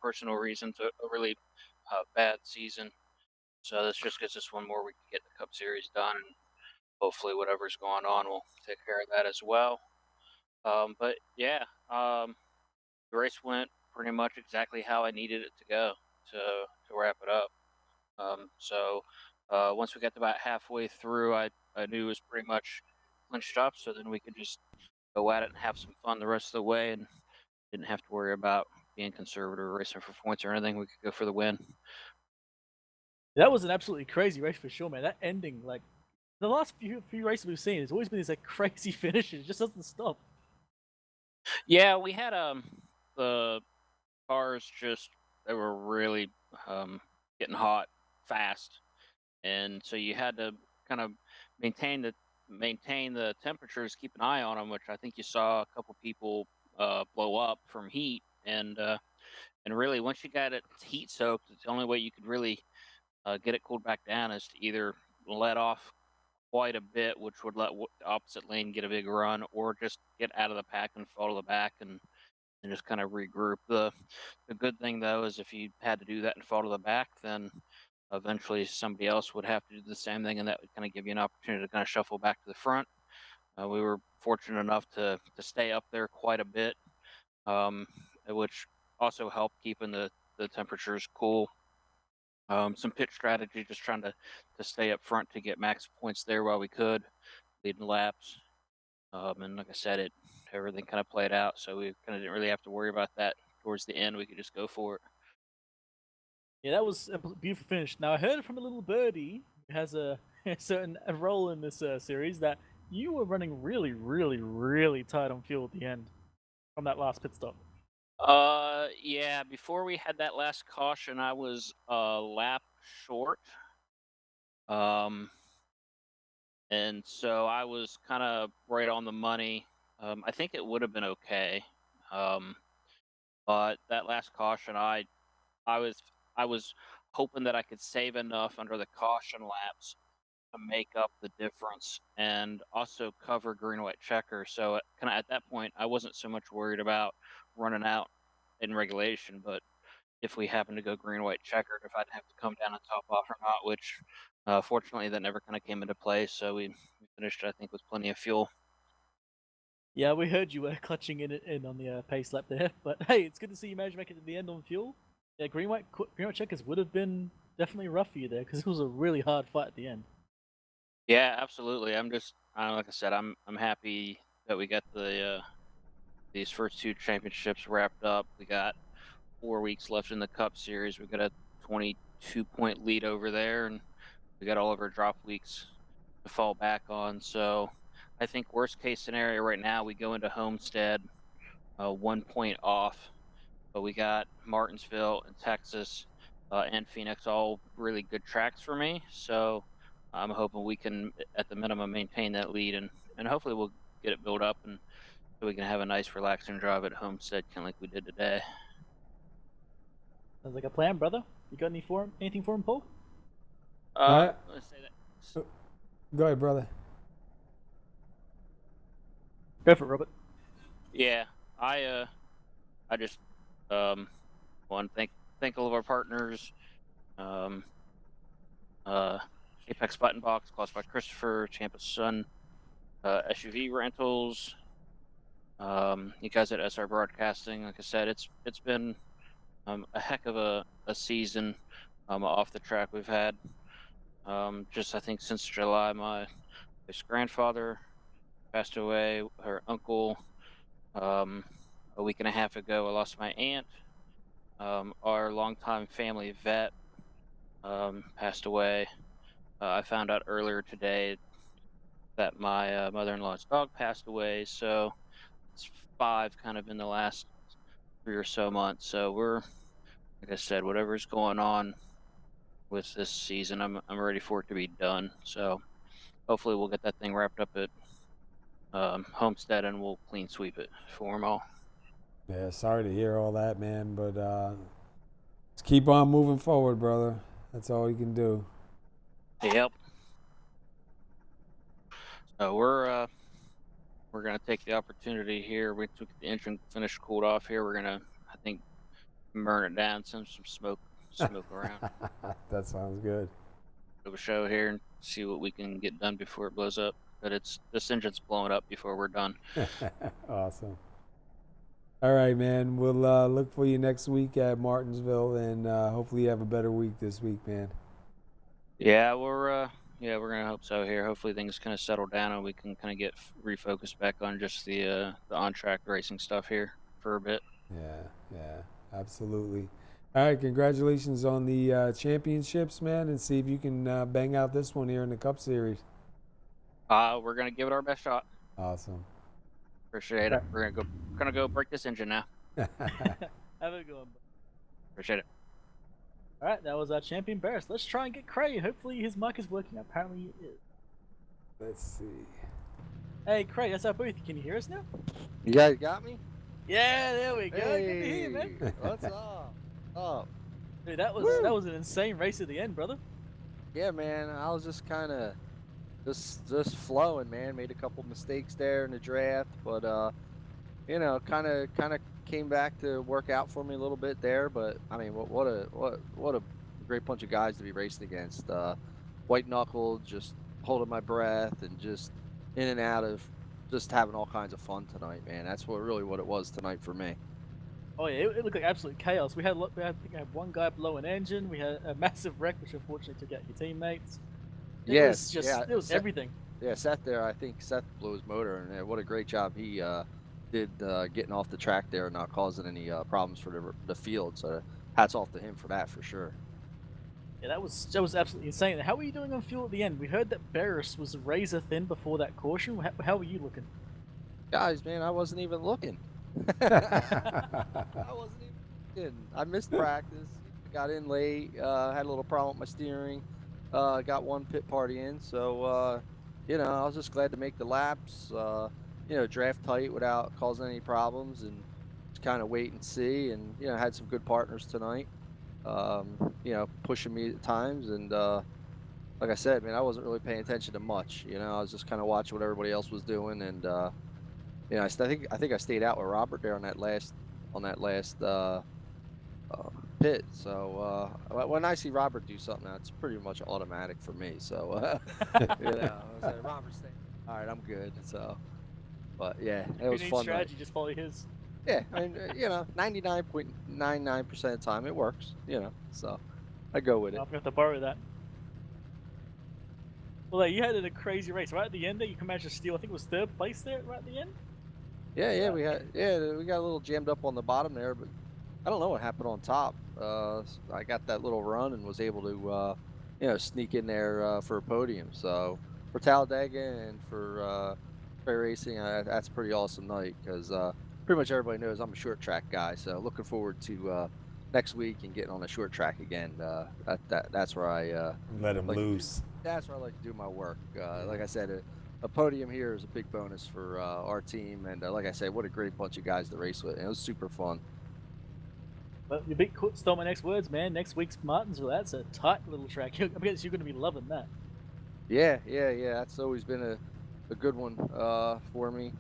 personal reasons a really bad season. So this just gets us one more week to get the Cup Series done, and hopefully whatever's going on will take care of that as well. But yeah, the race went pretty much exactly how I needed it to go to wrap it up. So once we got about halfway through, I knew it was pretty much clinched up. So then we could just go at it and have some fun the rest of the way, and didn't have to worry about being conservative or racing for points or anything. We could go for the win. That was an absolutely crazy race for sure, man. That ending, like the last few races we've seen, there's always been these like crazy finishes. It just doesn't stop. Yeah, we had the cars they were really getting hot fast, and so you had to kind of maintain the temperatures, keep an eye on them, which I think you saw a couple people blow up from heat, and really once you got it heat soaked, it's the only way you could really get it cooled back down is to either let off quite a bit, which would let the opposite lane get a big run, or just get out of the pack and fall to the back and just kind of regroup. The good thing though is if you had to do that and fall to the back, then eventually somebody else would have to do the same thing, and that would kind of give you an opportunity to kind of shuffle back to the front. We were fortunate enough to stay up there quite a bit, which also helped keeping the temperatures cool. Some pit strategy, just trying to stay up front to get max points there while we could, leading laps. And like I said, everything kind of played out, so we kind of didn't really have to worry about that towards the end. We could just go for it. Yeah, that was a beautiful finish. Now I heard from a little birdie who has a certain role in this series that you were running really, really, really tight on fuel at the end from that last pit stop. Yeah, before we had that last caution, I was a lap short. And so I was kind of right on the money. I think it would have been okay. But that last caution, I was hoping that I could save enough under the caution laps to make up the difference and also cover green white checker. So kind of at that point, I wasn't so much worried about running out in regulation, but if we happen to go green white checkered, if I'd have to come down and top off or not, which fortunately that never kind of came into play. So we finished, I think, with plenty of fuel. Yeah, we heard you were clutching in on the pace lap there, but hey, it's good to see you managed to make it to the end on fuel. Yeah, green white checkers would have been definitely rough for you there because it was a really hard fight at the end. Yeah, absolutely. Like I said, I'm happy that we got these first 2 championships wrapped up. We got 4 weeks left in the Cup Series. We got a 22-point lead over there, and we got all of our drop weeks to fall back on. So I think worst case scenario right now, we go into Homestead 1 point off, but we got Martinsville and Texas and Phoenix, all really good tracks for me. So I'm hoping we can, at the minimum, maintain that lead, and hopefully we'll get it built up, and so we can have a nice, relaxing drive at Homestead, kind of like we did today. Sounds like a plan, brother. You got anything for him, Paul? Let's say that. Go ahead, brother. Go for it, Robert. Yeah. I just want to thank all of our partners. Apex Button Box, Class by Christopher, Champa Sun, SUV Rentals, you guys at SR Broadcasting. Like I said, it's been a heck of a season off the track we've had. Just I think since July, my grandfather passed away. Her uncle, a week and a half ago, I lost my aunt. Our longtime family vet passed away. I found out earlier today that my mother-in-law's dog passed away. So it's 5 kind of in the last 3 or so months. So we're, like I said, whatever's going on with this season, I'm ready for it to be done. So hopefully we'll get that thing wrapped up at Homestead and we'll clean sweep it for them all. Yeah, sorry to hear all that, man, but just keep on moving forward, brother. That's all you can do. Yep. So we're gonna take the opportunity here. We took the engine finished, cooled off here. We're gonna, I think, burn it down, send some smoke around. That sounds good. Of a show here and see what we can get done before it blows up. But this engine's blowing up before we're done. Awesome. All right, man. We'll look for you next week at Martinsville, and hopefully you have a better week this week, man. Yeah, we're gonna hope so here. Hopefully things kind of settle down and we can kind of get refocused back on just the on-track racing stuff here for a bit. Yeah, absolutely. All right, congratulations on the championships, man, and see if you can bang out this one here in the Cup Series. We're gonna give it our best shot. Awesome. Appreciate it. We're gonna go break this engine now. Have a good one. Appreciate it. All right, that was our champion Barris. Let's try and get Cray. Hopefully his mic is working. Apparently it is. Let's see. Hey Cray, that's our booth. Can you hear us now? You guys got me? Yeah, there we go. Hey, good to hear you, man. What's up? Dude, that was an insane race at the end, brother. Yeah, man. I was just kind of just flowing, man. Made a couple mistakes there in the draft, but kind of came back to work out for me a little bit there. But I mean, what a great bunch of guys to be racing against. White knuckled, just holding my breath and just in and out of just having all kinds of fun tonight, man. That's what it was tonight for me. Oh yeah, it looked like absolute chaos. We had I think I had one guy blow an engine. We had a massive wreck, which unfortunately took out your teammates. It was everything. Yeah, Seth there. I think Seth blew his motor, and what a great job he did getting off the track there and not causing any problems for the field. So hats off to him for that, for sure. Yeah, that was absolutely insane. How were you doing on fuel at the end? We heard that Berus was razor thin before that caution. How were you looking? Guys, man, I wasn't even looking. I wasn't even looking. I missed practice. Got in late. Had a little problem with my steering. Got one pit party in. So, I was just glad to make the laps. Draft tight without causing any problems, and just kind of wait and see. And had some good partners tonight. Pushing me at times, and like I said, man, I wasn't really paying attention to much. I was just kind of watching what everybody else was doing, and I think I stayed out with Robert there on that last pit. So when I see Robert do something, that's pretty much automatic for me. So I was like, Robert, stay. All right, I'm good. So, but yeah, it was fun. Strategy, just follow his. Yeah, I mean, 99.99% of the time it works. So I go with it. I'll have to borrow that. Well, you had a crazy race right at the end there. You managed to steal. I think it was 3rd place there right at the end. Yeah, we got a little jammed up on the bottom there, but I don't know what happened on top. I got that little run and was able to, sneak in there for a podium. So for Talladega and for trail racing, that's a pretty awesome night because pretty much everybody knows I'm a short track guy. So looking forward to next week and getting on a short track again. That's where I let him loose. That's where I like to do my work. Like I said, a podium here is a big bonus for our team, and like I said, what a great bunch of guys to race with. And it was super fun. Well, you stole my next words, man. Next week's Martinsville. That's a tight little track. I guess you're going to be loving that. Yeah. That's always been a good one for me.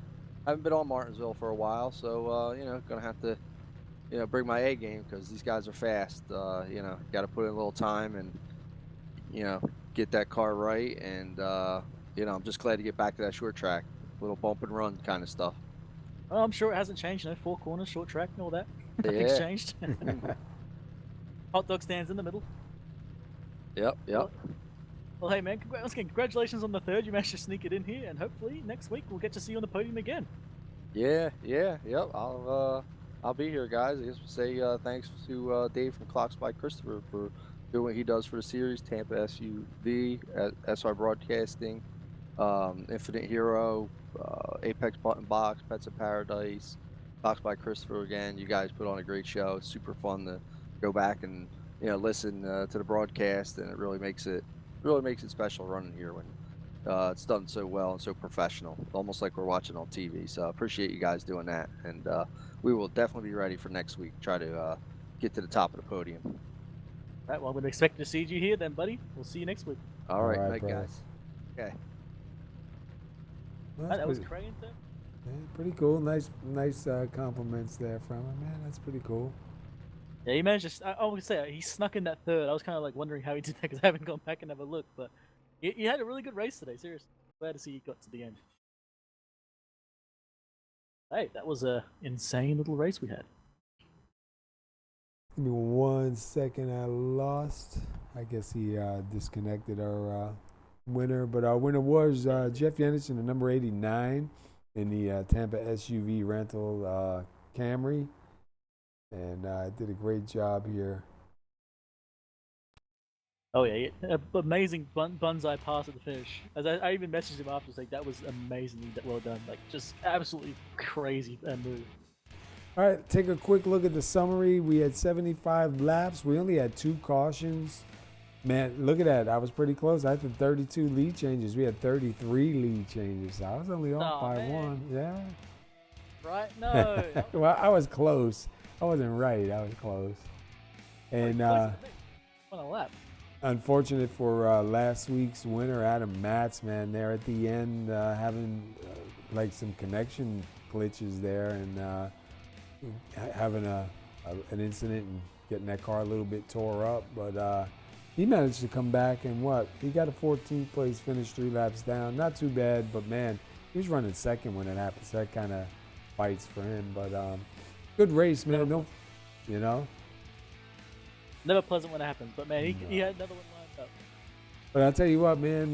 I haven't been on Martinsville for a while, so gonna have to bring my A game because these guys are fast. Got to put in a little time and get that car right. And I'm just glad to get back to that short track, little bump and run kind of stuff. Well, I'm sure it hasn't changed. 4 corners, short track, and all that. Nothing's Yeah. changed. Hot dog stands in the middle. Yep. Well, hey man, congratulations on the third. You managed to sneak it in here, and hopefully next week we'll get to see you on the podium again. Yep. I'll be here, guys. I guess we'll say thanks to Dave from Clocks by Christopher for doing what he does for the series, Tampa SUV, SR Broadcasting, Infinite Hero, Apex Button Box, Pets of Paradise, Clocks by Christopher again. You guys put on a great show. It's super fun to go back and listen to the broadcast, and it really makes it special running here when it's done so well and so professional, almost like we're watching on TV. So I appreciate you guys doing that, and we will definitely be ready for next week. Try to get to the top of the podium. All right, well, I'm expecting to see you here then, buddy. We'll see you next week. All right, night, guys. Okay. Well, that was Craig there. Yeah, pretty cool. Nice compliments there from him, man. That's pretty cool. Yeah, he managed to. I would say he snuck in that third. I was kind of like wondering how he did that because I haven't gone back and have a look. But you had a really good race today. Seriously, glad to see you got to the end. Hey, that was a insane little race we had. Give me 1 second. I lost. I guess he disconnected our winner, but our winner was Jeff Yenich in the number 89 in the Tampa SUV rental Camry. And did a great job here. Oh yeah, amazing bonsai pass at the finish. As I even messaged him after, like that was amazingly well done. Like just absolutely crazy move. All right, take a quick look at the summary. We had 75 laps. We only had 2 cautions. Man, look at that. I was pretty close. I had 32 lead changes. We had 33 lead changes. I was only off by 1. Yeah. Right? No. Well, I was close. I wasn't right. I was close. And on a lap. Unfortunate for last week's winner, Adam Matz, man. There at the end, having like some connection glitches there, and having an incident and getting that car a little bit tore up. But he managed to come back, and he got a 14th place finish, 3 laps down. Not too bad, but man, he was running second when it happened. So that kind of fights for him. But good race, man. Never pleasant when it happens, but man, he had another one lined up. But I'll tell you what, man,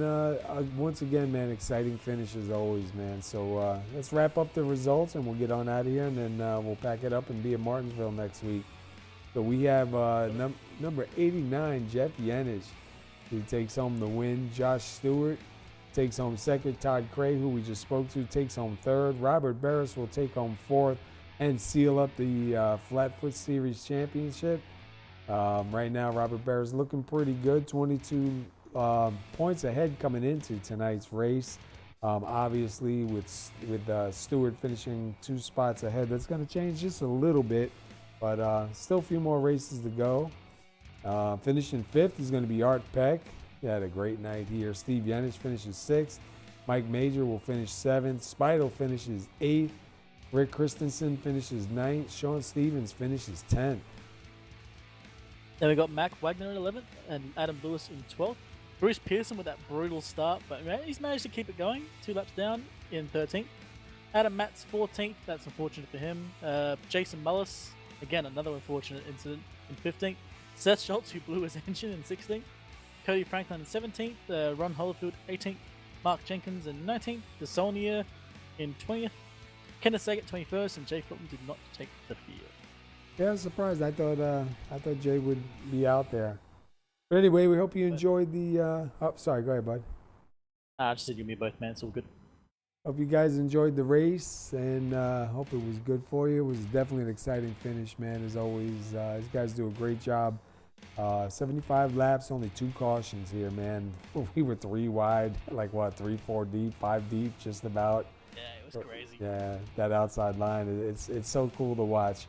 once again, man, exciting finish as always, man. So let's wrap up the results and we'll get on out of here, and then we'll pack it up and be at Martinsville next week. So we have number 89, Jeff Yenich. He takes home the win. Josh Stewart takes home second. Todd Cray, who we just spoke to, takes home third. Robert Berus will take home fourth and seal up the Flatfoot Series Championship. Right now, Robert Berus looking pretty good, 22 points ahead coming into tonight's race. Obviously, with Stewart finishing 2 spots ahead, that's going to change just a little bit, but still a few more races to go. Finishing 5th is going to be Art Peck. He had a great night here. Steve Yenich finishes 6th. Mike Major will finish 7th. Speidel finishes 8th. Rick Christensen finishes 9th. Sean Stevens finishes 10th. Then we got Mac Wagner in 11th and Adam Lewis in 12th. Bruce Pearson with that brutal start, but he's managed to keep it going. 2 laps down in 13th. Adam Matz 14th. That's unfortunate for him. Jason Mullis, again, another unfortunate incident in 15th. Seth Schultz, who blew his engine in 16th. Cody Franklin in 17th. Ron Hollifield 18th. Mark Jenkins in 19th. DeSaulnier in 20th. Kenneth Saget 21st, and Jay Fulton did not take the field. Yeah, I was surprised. I thought Jay would be out there. But anyway, we hope you enjoyed the. Sorry, go ahead, bud. I just said you and me both, man. It's all good. Hope you guys enjoyed the race, and hope it was good for you. It was definitely an exciting finish, man. As always, these guys do a great job. 75 laps, only 2 cautions here, man. We were 3 wide, like 3, 4 deep, 5 deep, just about. Yeah, it was crazy. Yeah, that outside line, it's so cool to watch.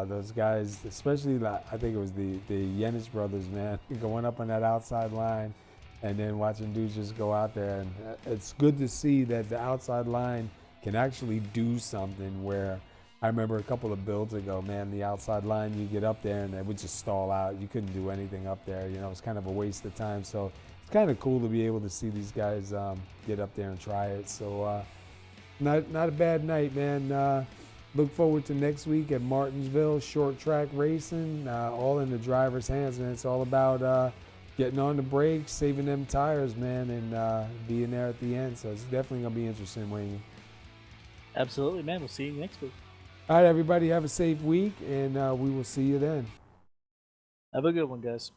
Those guys, especially I think it was the Yenich brothers, man, going up on that outside line and then watching dudes just go out there. And it's good to see that the outside line can actually do something where I remember a couple of builds ago, man, the outside line, you get up there and it would just stall out. You couldn't do anything up there. You know, it's kind of a waste of time. So it's kind of cool to be able to see these guys get up there and try it. So not a bad night, man. Look forward to next week at Martinsville, short track racing, all in the driver's hands, man. It's all about getting on the brakes, saving them tires, man, and being there at the end. So it's definitely going to be interesting, Wayne. Absolutely, man. We'll see you next week. All right, everybody, have a safe week, and we will see you then. Have a good one, guys.